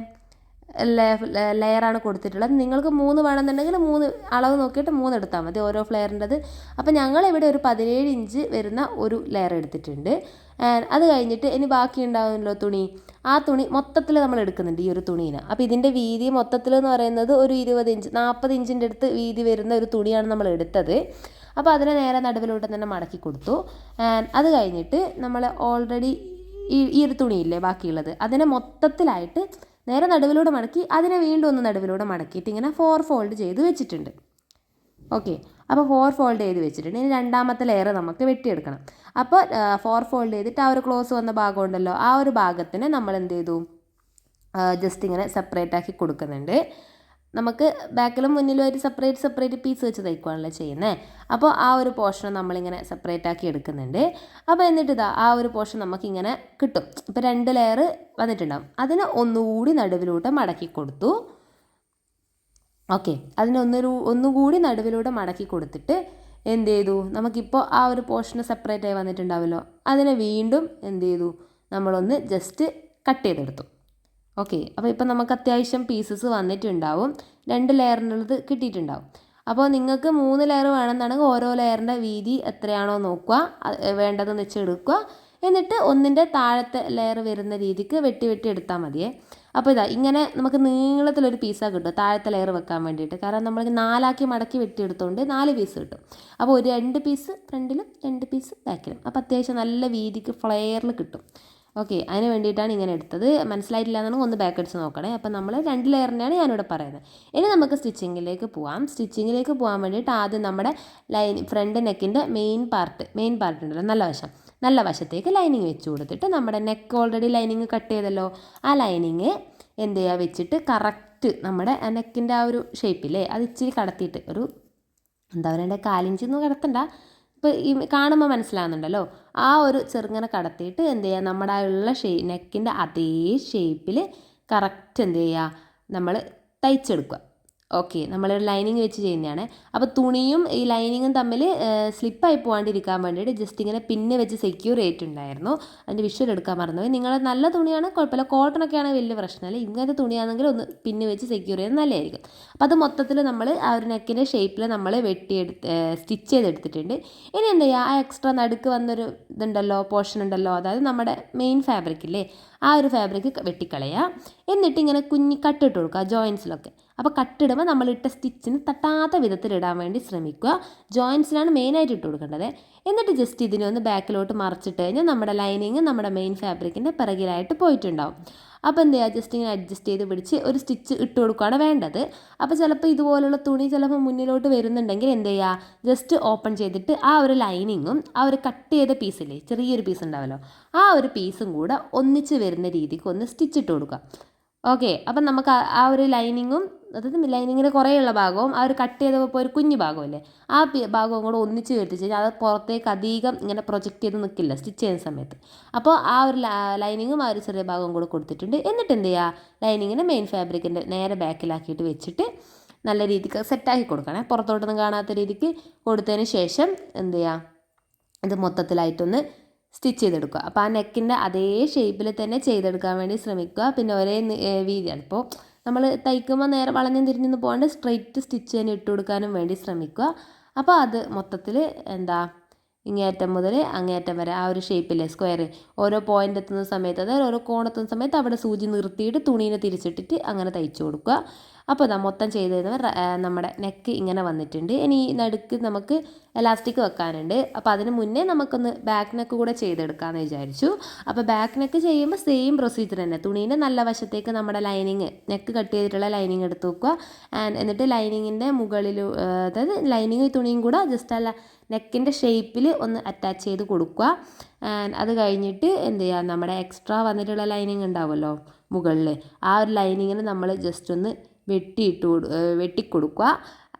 Speaker 1: ലെയറാണ് കൊടുത്തിട്ടുള്ളത്. നിങ്ങൾക്ക് 3 വേണമെന്നുണ്ടെങ്കിൽ 3 അളവ് നോക്കിയിട്ട് 3 എടുത്താൽ മതി ഓരോ ഫ്ലെയറിൻ്റെത്. അപ്പോൾ ഞങ്ങളിവിടെ ഒരു 17 ഇഞ്ച് വരുന്ന ഒരു ലെയർ എടുത്തിട്ടുണ്ട്. അത് കഴിഞ്ഞിട്ട് ഇനി ബാക്കി ഉണ്ടാവുമല്ലോ തുണി, ആ തുണി മൊത്തത്തിൽ നമ്മൾ എടുക്കുന്നുണ്ട് ഈ ഒരു തുണീനെ. അപ്പോൾ ഇതിൻ്റെ വീതി മൊത്തത്തിൽ എന്ന് പറയുന്നത് ഒരു 20 ഇഞ്ച് 40 ഇഞ്ചിൻ്റെ അടുത്ത് വീതി വരുന്ന ഒരു തുണിയാണ് നമ്മൾ എടുത്തത്. അപ്പോൾ അതിനെ നേരെ നടുവിലോട്ട് തന്നെ മടക്കി കൊടുത്തു. അത് കഴിഞ്ഞിട്ട് നമ്മൾ ഓൾറെഡി ഈ ഒരു തുണിയില്ലേ ബാക്കിയുള്ളത്, അതിനെ മൊത്തത്തിലായിട്ട് നേരെ നടുവിലൂടെ മടക്കി അതിനെ വീണ്ടും ഒന്ന് നടുവിലൂടെ മടക്കിയിട്ട് ഇങ്ങനെ 4 ഫോൾഡ് ചെയ്ത് വെച്ചിട്ടുണ്ട്. ഓക്കെ, അപ്പോൾ 4 ഫോൾഡ് ചെയ്ത് വെച്ചിട്ടുണ്ട്. ഇനി രണ്ടാമത്തെ ലെയർ നമുക്ക് വെട്ടിയെടുക്കണം. അപ്പോൾ 4 ഫോൾഡ് ചെയ്തിട്ട് ആ ഒരു ക്ലോസ് വന്ന ഭാഗം ഉണ്ടല്ലോ, ആ ഒരു ഭാഗത്തിന് നമ്മൾ എന്ത് ചെയ്തു, ജസ്റ്റ് ഇങ്ങനെ സെപ്പറേറ്റ് ആക്കി കൊടുക്കുന്നുണ്ട്. നമുക്ക് ബാക്കിലും മുന്നിലും ഒരു സെപ്പറേറ്റ് പീസ് വെച്ച് തയ്ക്കുകയാണല്ലോ ചെയ്യുന്നത്. അപ്പോൾ ആ ഒരു പോർഷൻ നമ്മളിങ്ങനെ സെപ്പറേറ്റ് ആക്കി എടുക്കുന്നുണ്ട്. അപ്പോൾ എന്നിട്ട് ആ ഒരു പോർഷൻ നമുക്കിങ്ങനെ കിട്ടും. ഇപ്പോൾ 2 ലെയർ വന്നിട്ടുണ്ടാവും, അതിന് ഒന്നുകൂടി നടുവിലൂടെ മടക്കി കൊടുത്തു. ഓക്കെ, അതിന് ഒന്നുകൂടി നടുവിലൂടെ മടക്കി കൊടുത്തിട്ട് എന്ത് ചെയ്തു, നമുക്കിപ്പോൾ ആ ഒരു പോർഷന് സെപ്പറേറ്റ് ആയി വന്നിട്ടുണ്ടാവുമല്ലോ, അതിനെ വീണ്ടും എന്ത് ചെയ്തു, നമ്മളൊന്ന് ജസ്റ്റ് കട്ട് ചെയ്തെടുത്തു. ഓക്കെ, അപ്പോൾ ഇപ്പം നമുക്ക് അത്യാവശ്യം പീസസ് വന്നിട്ടുണ്ടാവും, 2 ലെയറിനുള്ളത് കിട്ടിയിട്ടുണ്ടാവും. അപ്പോൾ നിങ്ങൾക്ക് 3 ലെയർ വേണമെന്നാണെങ്കിൽ ഓരോ ലെയറിൻ്റെ വീതി എത്രയാണോ നോക്കുക, വേണ്ടതെന്ന് വെച്ച് എടുക്കുക. എന്നിട്ട് ഒന്നിൻ്റെ താഴത്തെ ലെയർ വരുന്ന രീതിക്ക് വെട്ടി എടുത്താൽ മതിയേ. അപ്പോൾ ഇങ്ങനെ നമുക്ക് നീളത്തിലൊരു പീസാണ് കിട്ടും താഴത്തെ ലെയർ വെക്കാൻ വേണ്ടിയിട്ട്. കാരണം നമ്മൾ 4 മടക്കി വെട്ടിയെടുത്തുകൊണ്ട് 4 പീസ് കിട്ടും. അപ്പോൾ ഒരു 2 പീസ് ഫ്രണ്ടിലും 2 പീസ് ബാക്കിലും, അപ്പോൾ അത്യാവശ്യം നല്ല വീതിക്ക് ഫ്ലെയറിൽ കിട്ടും. ഓക്കെ, അതിന് വേണ്ടിയിട്ടാണ് ഇങ്ങനെ എടുത്തത്. മനസ്സിലായിട്ടില്ല എന്നുണ്ടെങ്കിൽ ഒന്ന് ബാക്ക് അടിച്ച് നോക്കണേ. അപ്പോൾ നമ്മൾ 2 ലെയറിനെയാണ് ഞാനിവിടെ പറയുന്നത്. ഇനി നമുക്ക് സ്റ്റിച്ചിങ്ങിലേക്ക് പോകാം. സ്റ്റിച്ചിങ്ങിലേക്ക് പോകാൻ വേണ്ടിയിട്ട് ആദ്യം നമ്മുടെ ഫ്രണ്ട് നെക്കിൻ്റെ മെയിൻ പാർട്ട് ഉണ്ടല്ലോ, നല്ല വശത്തേക്ക് ലൈനിങ് വെച്ച് കൊടുത്തിട്ട് നമ്മുടെ നെക്ക് ഓൾറെഡി ലൈനിങ് കട്ട് ചെയ്തല്ലോ, ആ ലൈനിങ് എന്ത് ചെയ്യുക വെച്ചിട്ട് കറക്റ്റ് നമ്മുടെ നെക്കിൻ്റെ ആ ഒരു ഷേപ്പില്ലേ അത് ഇച്ചിരി കടത്തിയിട്ട് ഒരു എന്താ പറയണ്ടേ, 1/4 ഇഞ്ചൊന്നും കടത്തണ്ട, ഇപ്പോൾ ഈ കാണുമ്പോൾ മനസ്സിലാകുന്നുണ്ടല്ലോ, ആ ഒരു ചെറുങ്ങനെ കടത്തിയിട്ട് എന്ത് ചെയ്യുക, നമ്മുടെ ഉള്ള നെക്കിൻ്റെ അതേ ഷേപ്പിൽ കറക്റ്റ് എന്ത് ചെയ്യുക, നമ്മൾ തയ്ച്ചെടുക്കുക. ഓക്കെ, നമ്മളൊരു ലൈനിങ് വെച്ച് ചെയ്യുന്നതാണ്. അപ്പോൾ തുണിയും ഈ ലൈനിങ്ങും തമ്മിൽ സ്ലിപ്പായി പോകാണ്ടിരിക്കാൻ വേണ്ടിയിട്ട് ജസ്റ്റ് ഇങ്ങനെ പിന്ന് വെച്ച് സെക്യൂർ ചെയ്തിട്ടുണ്ടായിരുന്നു. അതിൻ്റെ വിഷ്വൽ എടുക്കാൻ മറന്നുപോയി. നിങ്ങൾ നല്ല തുണിയാണ് കുഴപ്പമില്ല, കോട്ടണൊക്കെ ആണെങ്കിൽ വലിയ പ്രശ്നമില്ല. ഇങ്ങനത്തെ തുണിയാണെങ്കിൽ ഒന്ന് പിന്ന് വെച്ച് സെക്യൂർ ചെയ്യുന്നത് നല്ലതായിരിക്കും. അപ്പോൾ അത് മൊത്തത്തിൽ നമ്മൾ ആ ഒരു നെക്കിൻ്റെ ഷേപ്പിൽ നമ്മൾ സ്റ്റിച്ച് ചെയ്തെടുത്തിട്ടുണ്ട്. ഇനി എന്താ ചെയ്യുക, ആ എക്സ്ട്രാ നടുക്ക് വന്നൊരു പോർഷൻ ഉണ്ടല്ലോ, അതായത് നമ്മുടെ മെയിൻ ഫാബ്രിക്കില്ലേ, ആ ഒരു ഫാബ്രിക് വെട്ടിക്കളയുക. എന്നിട്ട് ഇങ്ങനെ കുഞ്ഞി കട്ടിട്ട് കൊടുക്കുക ജോയിൻസിലൊക്കെ. അപ്പോൾ കട്ടിടുമ്പോൾ നമ്മളിട്ട സ്റ്റിച്ചിന് തട്ടാത്ത വിധത്തിൽ ഇടാൻ വേണ്ടി ശ്രമിക്കുക. ജോയിൻസിലാണ് മെയിനായിട്ട് ഇട്ട് കൊടുക്കേണ്ടത്. എന്നിട്ട് ജസ്റ്റ് ഇതിനെ ഒന്ന് ബാക്കിലോട്ട് മറിച്ചിട്ട് കഴിഞ്ഞാൽ നമ്മുടെ ലൈനിങ് നമ്മുടെ മെയിൻ ഫാബ്രിക്കിൻ്റെ പിറകിലായിട്ട് പോയിട്ടുണ്ടാവും. അപ്പോൾ എന്ത് ചെയ്യുക, ജസ്റ്റ് ഇങ്ങനെ അഡ്ജസ്റ്റ് ചെയ്ത് പിടിച്ച് ഒരു സ്റ്റിച്ച് ഇട്ട് കൊടുക്കുകയാണ് വേണ്ടത്. അപ്പോൾ ചിലപ്പോൾ ഇതുപോലുള്ള തുണി ചിലപ്പോൾ മുന്നിലോട്ട് വരുന്നുണ്ടെങ്കിൽ എന്ത് ചെയ്യുക, ജസ്റ്റ് ഓപ്പൺ ചെയ്തിട്ട് ആ ഒരു ലൈനിങ്ങും ആ ഒരു കട്ട് ചെയ്ത പീസില്ലേ, ചെറിയൊരു പീസ് ഉണ്ടാവുമല്ലോ, ആ ഒരു പീസും കൂടെ ഒന്നിച്ച് വരുന്ന രീതിക്ക് ഒന്ന് സ്റ്റിച്ച് ഇട്ട് കൊടുക്കുക. ഓക്കെ, അപ്പം നമുക്ക് ആ ഒരു ലൈനിങ്ങും, അതായത് ലൈനിങ്ങിൻ്റെ കുറേയുള്ള ഭാഗവും ആ ഒരു കട്ട് ചെയ്തപ്പോൾ ഒരു കുഞ്ഞു ഭാഗമല്ലേ, ആ ഭാഗവും കൂടെ ഒന്നിച്ച് കെട്ടിച്ച് കഴിഞ്ഞാൽ അത് പുറത്തേക്ക് അധികം ഇങ്ങനെ പ്രൊജക്റ്റ് ചെയ്ത് നിൽക്കില്ല സ്റ്റിച്ച് ചെയ്യുന്ന സമയത്ത്. അപ്പോൾ ആ ഒരു ലൈനിങ്ങും ആ ഒരു ചെറിയ ഭാഗവും കൂടെ കൊടുത്തിട്ടുണ്ട്. എന്നിട്ട് എന്ത് ചെയ്യുക, ലൈനിങ്ങിൻ്റെ മെയിൻ ഫാബ്രിക്കിൻ്റെ നേരെ ബാക്കിലാക്കിയിട്ട് വെച്ചിട്ട് നല്ല രീതിക്ക് സെറ്റാക്കി കൊടുക്കണം. പുറത്തോട്ടൊന്നും കാണാത്ത രീതിക്ക് കൊടുത്തതിന് ശേഷം എന്ത് ചെയ്യുക, ഇത് മൊത്തത്തിലായിട്ടൊന്ന് സ്റ്റിച്ച് ചെയ്തെടുക്കുക. അപ്പോൾ ആ നെക്കിൻ്റെ അതേ ഷേപ്പിൽ തന്നെ ചെയ്തെടുക്കാൻ വേണ്ടി ശ്രമിക്കുക. പിന്നെ ഒരേ വീതിയാണ്, ഇപ്പോൾ നമ്മൾ തയ്ക്കുമ്പോൾ നേരെ വളഞ്ഞും തിരിഞ്ഞൊന്നും പോകാണ്ട് സ്ട്രെയിറ്റ് സ്റ്റിച്ച് തന്നെ ഇട്ട് കൊടുക്കാനും വേണ്ടി ശ്രമിക്കുക. അപ്പോൾ അത് മൊത്തത്തിൽ ഇങ്ങേയറ്റം മുതൽ അങ്ങേയറ്റം വരെ ആ ഒരു ഷേപ്പിലെ സ്ക്വയർ ഓരോ പോയിൻ്റ് എത്തുന്ന സമയത്ത്, അതായത് ഓരോ കോണെത്തുന്ന സമയത്ത് അവിടെ സൂചി നിർത്തിയിട്ട് തുണീനെ തിരിച്ചിട്ടിട്ട് അങ്ങനെ തയ്ച്ചു കൊടുക്കുക. അപ്പോൾ ഇതാ മൊത്തം ചെയ്ത് കഴിഞ്ഞാൽ നമ്മുടെ നെക്ക് ഇങ്ങനെ വന്നിട്ടുണ്ട്. ഇനി ഈ നടുക്ക് നമുക്ക് എലാസ്റ്റിക് വെക്കാനുണ്ട്. അപ്പോൾ അതിന് മുന്നേ നമുക്കൊന്ന് ബാക്ക് നെക്ക് കൂടെ ചെയ്തെടുക്കാമെന്ന് വിചാരിച്ചു. അപ്പോൾ ബാക്ക് നെക്ക് ചെയ്യുമ്പോൾ സെയിം പ്രൊസീജിയർ തന്നെ. തുണീൻ്റെ നല്ല വശത്തേക്ക് നമ്മുടെ ലൈനിങ് നെക്ക് കട്ട് ചെയ്തിട്ടുള്ള ലൈനിങ് എടുത്ത് വെക്കുക. എന്നിട്ട് ലൈനിങ്ങിൻ്റെ മുകളിൽ അതായത് ലൈനിങ് തുണിയും കൂടെ ജസ്റ്റ് അല്ല നെക്കിൻ്റെ ഷേപ്പിൽ ഒന്ന് അറ്റാച്ച് ചെയ്ത് കൊടുക്കുക. അത് കഴിഞ്ഞിട്ട് എന്ത് ചെയ്യുക, നമ്മുടെ എക്സ്ട്രാ വന്നിട്ടുള്ള ലൈനിങ് ഉണ്ടാവുമല്ലോ മുകളിൽ, ആ ഒരു ലൈനിങ്ങിന് നമ്മൾ ജസ്റ്റ് ഒന്ന് വെട്ടിക്കൊടുക്കുക.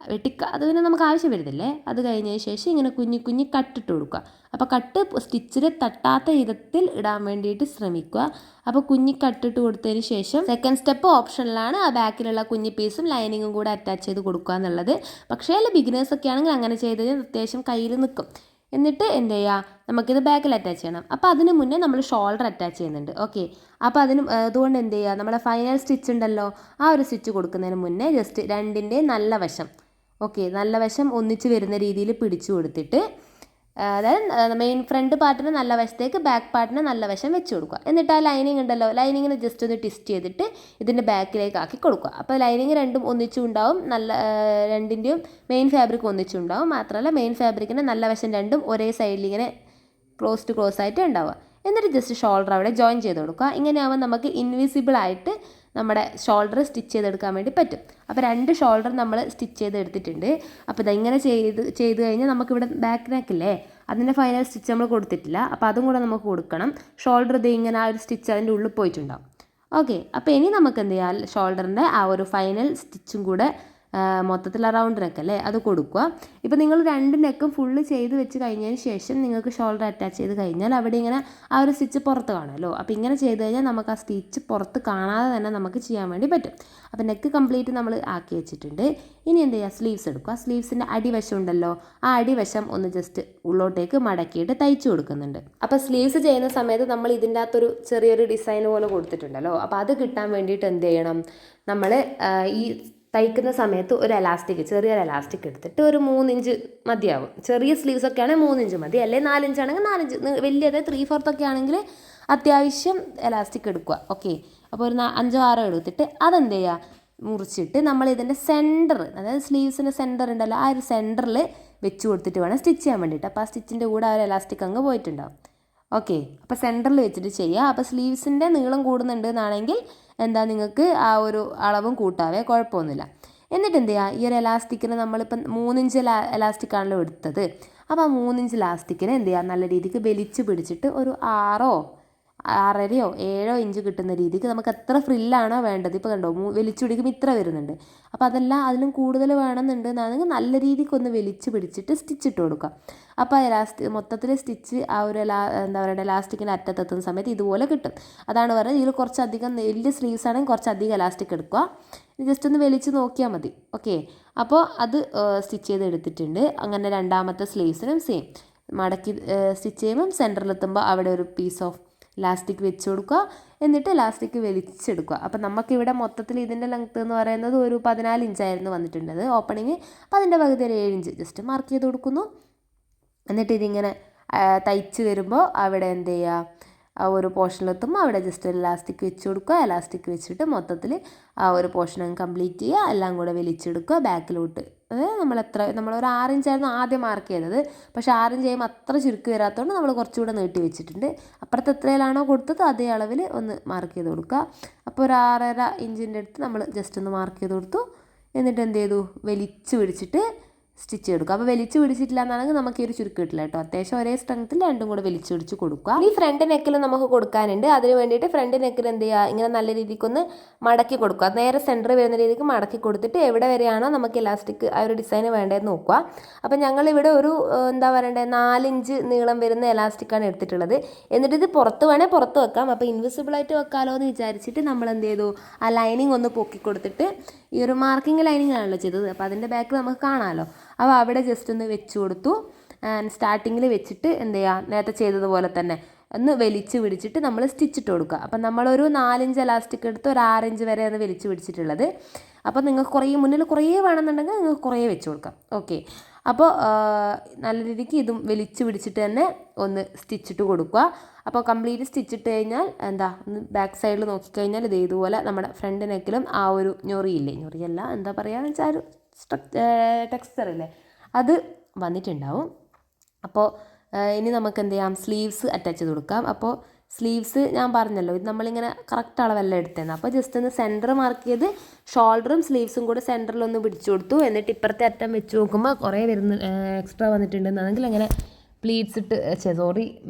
Speaker 1: അത് പിന്നെ നമുക്ക് ആവശ്യം വരുന്നില്ലേ. അത് കഴിഞ്ഞതിന് ശേഷം ഇങ്ങനെ കുഞ്ഞി കട്ടിട്ട് കൊടുക്കുക. അപ്പോൾ കട്ട് സ്റ്റിച്ചിൽ തട്ടാത്ത വിധത്തിൽ ഇടാൻ വേണ്ടിയിട്ട് ശ്രമിക്കുക. അപ്പോൾ കട്ടിട്ട് കൊടുത്തതിന് ശേഷം സെക്കൻഡ് സ്റ്റെപ്പ് ഓപ്ഷനിലാണ്, ആ ബാക്കിലുള്ള കുഞ്ഞി പീസും ലൈനിങ്ങും കൂടെ അറ്റാച്ച് ചെയ്ത് കൊടുക്കുക എന്നുള്ളത്. പക്ഷേ ബിഗിനേഴ്സൊക്കെ ആണെങ്കിൽ അങ്ങനെ ചെയ്ത് കഴിഞ്ഞാൽ അത്യാവശ്യം കയ്യിൽ നിൽക്കും. എന്നിട്ട് എന്ത് ചെയ്യുക, നമുക്കിത് ബാക്കിൽ അറ്റാച്ച് ചെയ്യണം. അപ്പോൾ അതിന് മുന്നേ നമ്മൾ ഷോൾഡർ അറ്റാച്ച് ചെയ്യുന്നുണ്ട്. ഓക്കെ, അപ്പോൾ അതുകൊണ്ട് എന്ത് ചെയ്യുക, നമ്മുടെ ഫൈനൽ സ്റ്റിച്ച് ഉണ്ടല്ലോ, ആ ഒരു സ്റ്റിച്ച് കൊടുക്കുന്നതിന് മുന്നേ ജസ്റ്റ് രണ്ടിൻ്റെ നല്ല വശം, ഓക്കെ, നല്ല വശം ഒന്നിച്ച് വരുന്ന രീതിയിൽ പിടിച്ചു കൊടുത്തിട്ട്, അതായത് മെയിൻ ഫ്രണ്ട് പാർട്ടിന് നല്ല വശത്തേക്ക് ബാക്ക് പാർട്ടിന് നല്ല വശം വെച്ച് കൊടുക്കുക. എന്നിട്ട് ആ ലൈനിങ് ഉണ്ടല്ലോ, ലൈനിങ്ങിന് ജസ്റ്റ് ഒന്ന് ട്വിസ്റ്റ് ചെയ്തിട്ട് ഇതിൻ്റെ ബാക്കിലേക്ക് ആക്കി കൊടുക്കുക. അപ്പോൾ ലൈനിങ് രണ്ടും ഒന്നിച്ചും ഉണ്ടാവും, രണ്ടിൻ്റെയും മെയിൻ ഫാബ്രിക് ഒന്നിച്ചും ഉണ്ടാവും. മാത്രമല്ല മെയിൻ ഫാബ്രിക്കിൻ്റെ നല്ല വശം രണ്ടും ഒരേ സൈഡിൽ ഇങ്ങനെ ക്ലോസ് ആയിട്ട് ഉണ്ടാവുക. എന്നിട്ട് ജസ്റ്റ് ഷോൾഡർ അവിടെ ജോയിൻ ചെയ്ത് കൊടുക്കുക. ഇങ്ങനെയാവുമ്പോൾ നമുക്ക് ഇൻവിസിബിൾ ആയിട്ട് നമ്മുടെ ഷോൾഡർ സ്റ്റിച്ച് ചെയ്തെടുക്കാൻ വേണ്ടി പറ്റും. അപ്പോൾ 2 ഷോൾഡർ നമ്മൾ സ്റ്റിച്ച് ചെയ്തെടുത്തിട്ടുണ്ട്. അപ്പോൾ ഇങ്ങനെ ചെയ്ത് കഴിഞ്ഞാൽ നമുക്കിവിടെ ബാക്ക് നെക്കില്ലേ, അതിൻ്റെ ഫൈനൽ സ്റ്റിച്ച് നമ്മൾ കൊടുത്തിട്ടില്ല. അപ്പോൾ അതും കൂടെ നമുക്ക് കൊടുക്കണം. ഷോൾഡർ ഇങ്ങനെ ആ ഒരു സ്റ്റിച്ച് അതിൻ്റെ ഉള്ളിൽ പോയിട്ടുണ്ടാവും. ഓക്കെ, അപ്പോൾ ഇനി നമുക്ക് എന്ത് ചെയ്യാം, ഷോൾഡറിൻ്റെ ആ ഒരു ഫൈനൽ സ്റ്റിച്ചും കൂടെ മൊത്തത്തിൽ റൗണ്ട് നെക്കല്ലേ അത് കൊടുക്കുക. ഇപ്പോൾ നിങ്ങൾ 2 നെക്കും ഫുള്ള് ചെയ്ത് വെച്ച് കഴിഞ്ഞതിന് ശേഷം നിങ്ങൾക്ക് ഷോൾഡർ അറ്റാച്ച് ചെയ്ത് കഴിഞ്ഞാൽ അവിടെ ഇങ്ങനെ ആ ഒരു സ്റ്റിച്ച് പുറത്ത് കാണുമല്ലോ. അപ്പോൾ ഇങ്ങനെ ചെയ്ത് കഴിഞ്ഞാൽ നമുക്ക് ആ സ്റ്റിച്ച് പുറത്ത് കാണാതെ തന്നെ നമുക്ക് ചെയ്യാൻ വേണ്ടി പറ്റും. അപ്പോൾ നെക്ക് കംപ്ലീറ്റ് നമ്മൾ ആക്കി വെച്ചിട്ടുണ്ട്. ഇനി എന്ത് ചെയ്യുക, സ്ലീവ്സ് എടുക്കുക. സ്ലീവ്സിൻ്റെ അടിവശം ഉണ്ടല്ലോ, ആ അടിവശം ഒന്ന് ജസ്റ്റ് ഉള്ളോട്ടേക്ക് മടക്കിയിട്ട് തയ്ച്ചു കൊടുക്കുന്നുണ്ട്. അപ്പോൾ സ്ലീവ്സ് ചെയ്യുന്ന സമയത്ത് നമ്മൾ ഇതിൻ്റെ അകത്തൊരു ചെറിയൊരു ഡിസൈൻ പോലെ കൊടുത്തിട്ടുണ്ടല്ലോ, അപ്പോൾ അത് കിട്ടാൻ വേണ്ടിയിട്ട് എന്ത് ചെയ്യണം, നമ്മൾ ഈ തയ്ക്കുന്ന സമയത്ത് ഒരു ചെറിയൊരു എലാസ്റ്റിക് എടുത്തിട്ട് ഒരു 3 ഇഞ്ച് മതിയാവും. ചെറിയ സ്ലീവ്സ് ഒക്കെ ആണെങ്കിൽ 3 ഇഞ്ച് മതി, അല്ലെങ്കിൽ 4 ഇഞ്ച് ആണെങ്കിൽ 4 ഇഞ്ച്, വലിയത് 3/4 ഒക്കെ ആണെങ്കിൽ അത്യാവശ്യം എലാസ്റ്റിക് എടുക്കുക. ഓക്കെ, അപ്പോൾ ഒരു 5-6 എടുത്തിട്ട് അതെന്ത് ചെയ്യുക, മുറിച്ചിട്ട് നമ്മൾ ഇതിൻ്റെ സെൻറ്റർ, അതായത് സ്ലീവ്സിൻ്റെ സെൻറ്റർ ഉണ്ടല്ലോ, ആ ഒരു സെൻറ്ററിൽ വെച്ച് കൊടുത്തിട്ട് വേണം സ്റ്റിച്ച് ചെയ്യാൻ വേണ്ടിയിട്ട്. അപ്പോൾ ആ സ്റ്റിച്ചിൻ്റെ കൂടെ ആ ഒരു എലാസ്റ്റിക് അങ്ങ് പോയിട്ടുണ്ടാവും. ഓക്കെ, അപ്പോൾ സെൻറ്ററിൽ വെച്ചിട്ട് ചെയ്യുക. അപ്പോൾ സ്ലീവ്സിൻ്റെ നീളം കൂടുന്നുണ്ട് എന്നാണെങ്കിൽ നിങ്ങൾക്ക് ആ ഒരു അളവും കൂട്ടാവേ, കുഴപ്പമൊന്നുമില്ല. എന്നിട്ട് എന്ത് ചെയ്യുക, ഈ ഒരു എലാസ്റ്റിക്കിന് നമ്മളിപ്പം 3 ഇഞ്ച് എലാസ്റ്റിക്കാണല്ലോ എടുത്തത്. അപ്പോൾ ആ 3 ഇഞ്ച് എലാസ്റ്റിക്കിന് എന്ത് ചെയ്യുക, നല്ല രീതിക്ക് വലിച്ച് പിടിച്ചിട്ട് ഒരു 6-6.5 7 ഇഞ്ച് കിട്ടുന്ന രീതിക്ക് നമുക്ക് എത്ര ഫ്രില്ലാണോ വേണ്ടത്, ഇപ്പോൾ കണ്ടോ വലിച്ചു പിടിക്കുമ്പോൾ ഇത്ര വരുന്നുണ്ട്. അപ്പോൾ അതെല്ലാം അതിലും കൂടുതൽ വേണമെന്നുണ്ട് എന്നാണെങ്കിൽ നല്ല രീതിക്കൊന്ന് വലിച്ച് പിടിച്ചിട്ട് സ്റ്റിച്ച് ഇട്ട് കൊടുക്കുക. അപ്പോൾ മൊത്തത്തിൽ സ്റ്റിച്ച് ആ ഒരു എന്താ പറയുക, എലാസ്റ്റിക്കിൻ്റെ അറ്റത്തെത്തുന്ന സമയത്ത് ഇതുപോലെ കിട്ടും. അതാണ് പറയുന്നത്, ഇതിൽ കുറച്ചധികം വലിയ സ്ലീവ്സ് ആണെങ്കിൽ കുറച്ചധികം എലാസ്റ്റിക് എടുക്കുക. ജസ്റ്റ് ഒന്ന് വലിച്ച് നോക്കിയാൽ മതി. ഓക്കെ, അപ്പോൾ അത് സ്റ്റിച്ച് ചെയ്ത് എടുത്തിട്ടുണ്ട്. അങ്ങനെ രണ്ടാമത്തെ സ്ലീവ്സിനും സെയിം മടക്കി സ്റ്റിച്ച് ചെയ്യുമ്പം സെൻറ്ററിലെത്തുമ്പോൾ അവിടെ ഒരു പീസ് ഓഫ് ലാസ്റ്റിക് വെച്ച് കൊടുക്കുക. എന്നിട്ട് ലാസ്റ്റിക് വലിച്ചെടുക്കുക. അപ്പം നമുക്കിവിടെ മൊത്തത്തിൽ ഇതിൻ്റെ ലെങ്ത്ത് എന്ന് പറയുന്നത് ഒരു 14 ഇഞ്ചായിരുന്നു വന്നിട്ടുണ്ടത് ഓപ്പണിങ്. അപ്പോൾ അതിൻ്റെ പകുതി ഒരു 7 ഇഞ്ച് ജസ്റ്റ് മാർക്ക് ചെയ്ത് കൊടുക്കുന്നു. എന്നിട്ട് ഇതിങ്ങനെ തയ്ച്ച് വരുമ്പോൾ അവിടെ എന്ത് ചെയ്യുക, ആ ഒരു പോർഷനിലെത്തുമ്പോൾ അവിടെ ജസ്റ്റ് ഒരു എലാസ്റ്റിക് വെച്ച് കൊടുക്കുക. എലാസ്റ്റിക് വെച്ചിട്ട് മൊത്തത്തിൽ ആ ഒരു പോർഷൻ കംപ്ലീറ്റ് ചെയ്യുക, എല്ലാം കൂടെ വലിച്ചെടുക്കുക ബാക്കിലോട്ട്. അതായത് നമ്മളൊരു 6 ഇഞ്ചായിരുന്നു ആദ്യം മാർക്ക് ചെയ്തത്. പക്ഷേ 6 ഇഞ്ച് ചെയ്യുമ്പോൾ അത്ര ചുരുക്കി വരാത്തതുകൊണ്ട് നമ്മൾ കുറച്ചുകൂടെ നീട്ടി വെച്ചിട്ടുണ്ട്. അപ്പുറത്ത് എത്രയിലാണോ കൊടുത്തത് അതേ അളവിൽ ഒന്ന് മാർക്ക് ചെയ്ത് കൊടുക്കുക. അപ്പോൾ ഒരു 6.5 ഇഞ്ചിൻ്റെ അടുത്ത് നമ്മൾ ജസ്റ്റ് ഒന്ന് മാർക്ക് ചെയ്ത് കൊടുത്തു. എന്നിട്ട് എന്ത് ചെയ്തു, വലിച്ച് പിടിച്ചിട്ട് സ്റ്റിച്ച് കൊടുക്കുക. അപ്പോൾ വലിച്ച് പിടിച്ചിട്ടില്ല എന്നാണെങ്കിൽ നമുക്ക് ഈ ഒരു ചുരുക്ക് കിട്ടില്ല കേട്ടോ. അത്യാവശ്യം ഒരേ സ്ട്രെങ്ത്തിൽ രണ്ടും കൂടെ വലിച്ച് പിടിച്ച് കൊടുക്കുക. ഈ ഫ്രണ്ട് നെക്കിൽ നമുക്ക് കൊടുക്കാനുണ്ട്. അതിന് വേണ്ടിയിട്ട് ഫ്രണ്ട് നെക്കിൽ എന്ത് ചെയ്യുക, ഇങ്ങനെ നല്ല രീതിക്കൊന്ന് മടക്കി കൊടുക്കുക. നേരെ സെൻറ്റർ വരുന്ന രീതിക്ക് മടക്കി കൊടുത്തിട്ട് എവിടെ വരെയാണോ നമുക്ക് ഇലാസ്റ്റിക് ആ ഒരു ഡിസൈന് വേണ്ടതെന്ന് നോക്കുക. അപ്പോൾ ഞങ്ങളിവിടെ ഒരു 4 ഇഞ്ച് നീളം വരുന്ന എലാസ്റ്റിക്കാണ് എടുത്തിട്ടുള്ളത്. എന്നിട്ട് ഇത് പുറത്ത് വെക്കാം. അപ്പോൾ ഇൻവിസിബിളായിട്ട് വെക്കാമല്ലോ എന്ന് വിചാരിച്ചിട്ട് നമ്മൾ എന്ത് ചെയ്തു, ആ ലൈനിങ് ഒന്ന് പൊക്കി കൊടുത്തിട്ട്, ഈ ഒരു മാർക്കിംഗ് ലൈനിങ് ആണല്ലോ ചെയ്തത്, അപ്പോൾ അതിൻ്റെ ബാക്കിൽ നമുക്ക് കാണാമല്ലോ. അപ്പോൾ അവിടെ ജസ്റ്റ് ഒന്ന് വെച്ച് കൊടുത്തു. സ്റ്റാർട്ടിങ്ങിൽ വെച്ചിട്ട് എന്ത് ചെയ്യുക, നേരത്തെ ചെയ്തതുപോലെ തന്നെ ഒന്ന് വലിച്ച് പിടിച്ചിട്ട് നമ്മൾ സ്റ്റിച്ചിട്ട് കൊടുക്കുക. അപ്പം നമ്മളൊരു 4 ഇഞ്ച് എലാസ്റ്റിക് എടുത്ത് ഒരു 6 ഇഞ്ച് വരെയാണ് വലിച്ച് പിടിച്ചിട്ടുള്ളത്. അപ്പോൾ നിങ്ങൾക്ക് മുന്നിൽ കുറേ വേണമെന്നുണ്ടെങ്കിൽ നിങ്ങൾക്ക് കുറേ വെച്ച് കൊടുക്കാം. ഓക്കെ, അപ്പോൾ നല്ല രീതിക്ക് ഇതും വലിച്ച് പിടിച്ചിട്ട് തന്നെ ഒന്ന് സ്റ്റിച്ചിട്ട് കൊടുക്കുക. അപ്പോൾ കംപ്ലീറ്റ് സ്റ്റിച്ചിട്ട് കഴിഞ്ഞാൽ എന്താ ഒന്ന് ബാക്ക് സൈഡിൽ നോക്കിക്കഴിഞ്ഞാൽ ഇത് ഇതുപോലെ നമ്മുടെ ഫ്രണ്ട് നെക്കിലും ആ ഒരു ഞൊറിയല്ല എന്താ പറയുക വെച്ചാൽ ഒരു ടെക്സ്ചർ ഇല്ലേ അത് വന്നിട്ടുണ്ടാവും. അപ്പോൾ ഇനി നമുക്ക് എന്ത് ചെയ്യാം, സ്ലീവ്സ് അറ്റാച്ച് ചെയ്ത് കൊടുക്കാം. അപ്പോൾ സ്ലീവ്സ് ഞാൻ പറഞ്ഞല്ലോ ഇത് നമ്മളിങ്ങനെ കറക്റ്റ് അളവെല്ലാം എടുത്തേന്ന്. അപ്പോൾ ജസ്റ്റ് ഒന്ന് സെൻറ്റർ മാർക്ക് ചെയ്ത് ഷോൾഡറും സ്ലീവ്സും കൂടെ സെൻറ്ററിലൊന്ന് പിടിച്ചു കൊടുത്തു. എന്നിട്ട് ഇപ്പുറത്തെ അറ്റം വെച്ച് നോക്കുമ്പോൾ കുറേ എക്സ്ട്രാ വന്നിട്ടുണ്ടെന്നാണെങ്കിൽ അങ്ങനെ പ്ലീറ്റ്സ് ഇട്ട്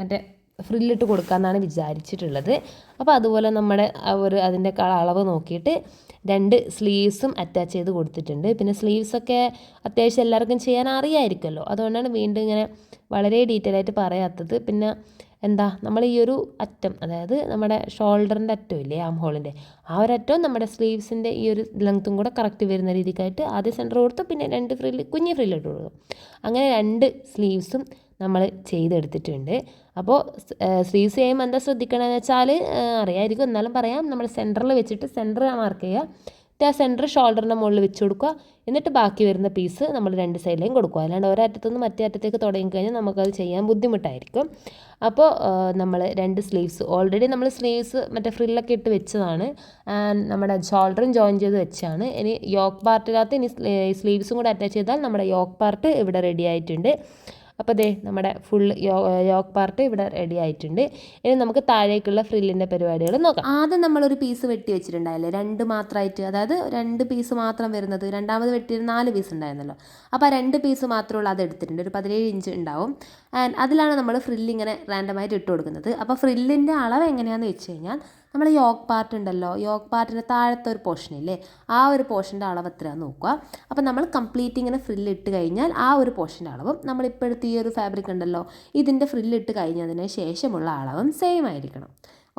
Speaker 1: മറ്റേ ഫ്രില്ലിട്ട് കൊടുക്കാമെന്നാണ് വിചാരിച്ചിട്ടുള്ളത്. അപ്പോൾ അതുപോലെ നമ്മുടെ അതിൻ്റെ അളവ് നോക്കിയിട്ട് 2 സ്ലീവ്സും അറ്റാച്ച് ചെയ്ത് കൊടുത്തിട്ടുണ്ട്. പിന്നെ സ്ലീവ്സൊക്കെ അത്യാവശ്യം എല്ലാവർക്കും ചെയ്യാൻ അറിയാമായിരിക്കുമല്ലോ, അതുകൊണ്ടാണ് വീണ്ടും ഇങ്ങനെ വളരെ ഡീറ്റെയിൽ ആയിട്ട് പറയാത്തത്. പിന്നെ എന്താ നമ്മൾ ഈ ഒരു അറ്റം, അതായത് നമ്മുടെ ഷോൾഡറിൻ്റെ അറ്റം ഇല്ലേ ആം ഹോളിൻ്റെ, ആ ഒരു അറ്റവും നമ്മുടെ സ്ലീവ്സിൻ്റെ ഈ ഒരു ലെങ്ത്തും കൂടെ കറക്റ്റ് വരുന്ന രീതിക്കായിട്ട് ആദ്യം സെൻറ്റർ കൊടുത്തു, പിന്നെ 2 കുഞ്ഞ് ഫ്രില്ലിട്ട് കൊടുക്കും. അങ്ങനെ 2 സ്ലീവ്സും നമ്മൾ ചെയ്തെടുത്തിട്ടുണ്ട്. അപ്പോൾ സ്ലീവ്സ് ചെയ്യുമ്പോൾ എന്താ ശ്രദ്ധിക്കണമെന്ന് വെച്ചാൽ അറിയാമായിരിക്കും, എന്നാലും പറയാം. നമ്മൾ സെൻറ്ററിൽ വെച്ചിട്ട് സെൻറ്റർ മാർക്ക് ചെയ്യുക, ആ സെൻറ്റർ ഷോൾഡറിൻ്റെ മുകളിൽ വെച്ച് കൊടുക്കുക. എന്നിട്ട് ബാക്കി വരുന്ന പീസ് നമ്മൾ 2 സൈഡിലേയും കൊടുക്കുക. അല്ലാണ്ട് ഒരറ്റത്തുനിന്ന് മറ്റേ അറ്റത്തേക്ക് തുടങ്ങിക്കഴിഞ്ഞാൽ നമുക്കത് ചെയ്യാൻ ബുദ്ധിമുട്ടായിരിക്കും. അപ്പോൾ നമ്മൾ 2 സ്ലീവ്സ് ഓൾറെഡി നമ്മൾ സ്ലീവ്സ് മറ്റേ ഫ്രില്ലൊക്കെ ഇട്ട് വെച്ചതാണ്, നമ്മുടെ ഷോൾഡറും ജോയിൻ ചെയ്ത് വെച്ചാണ്. ഇനി യോക്ക് പാർട്ടിനകത്ത് ഇനി സ്ലീവ്സും കൂടെ അറ്റാച്ച് ചെയ്താൽ നമ്മുടെ യോക്ക് പാർട്ട് ഇവിടെ റെഡി ആയിട്ടുണ്ട്. അപ്പോൾ ദേ നമ്മുടെ ഫുൾ യോക്ക് പാർട്ട് ഇവിടെ റെഡി ആയിട്ടുണ്ട്. ഇനി നമുക്ക് താഴേക്കുള്ള ഫ്രില്ലിൻ്റെ പരിപാടികൾ നോക്കാം. ആദ്യം നമ്മളൊരു പീസ് വെട്ടി വെച്ചിട്ടുണ്ടായില്ലേ 2 മാത്രമായിട്ട്, അതായത് 2 പീസ് മാത്രം വരുന്നത്, രണ്ടാമത് വെട്ടിയൊരു 4 പീസ് ഉണ്ടായിരുന്നല്ലോ. അപ്പോൾ ആ 2 പീസ് മാത്രമുള്ള അത് എടുത്തിട്ടുണ്ട്, ഒരു 17 ഇഞ്ച് ഉണ്ടാവും. ആൻഡ് അതിലാണ് നമ്മൾ ഫ്രില്ലിങ്ങനെ റാൻഡമായിട്ട് ഇട്ട് കൊടുക്കുന്നത്. അപ്പോൾ ഫ്രില്ലിൻ്റെ അളവ് എങ്ങനെയാണെന്ന് വെച്ച് കഴിഞ്ഞാൽ നമ്മൾ യോക്ക് പാർട്ട് ഉണ്ടല്ലോ, യോക്ക് പാർട്ടിൻ്റെ താഴത്തെ ഒരു പോർഷനില്ലേ, ആ ഒരു പോർഷൻ്റെ അളവ് എത്രയാണെന്ന് നോക്കുക. അപ്പോൾ നമ്മൾ കംപ്ലീറ്റ് ഇങ്ങനെ ഫ്രില്ലിട്ട് കഴിഞ്ഞാൽ ആ ഒരു പോർഷൻ്റെ അളവും നമ്മളിപ്പോഴത്തെ ഈ ഒരു ഫാബ്രിക് ഉണ്ടല്ലോ ഇതിൻ്റെ ഫ്രില്ലിട്ട് കഴിഞ്ഞതിന് ശേഷമുള്ള അളവും സെയിം ആയിരിക്കണം.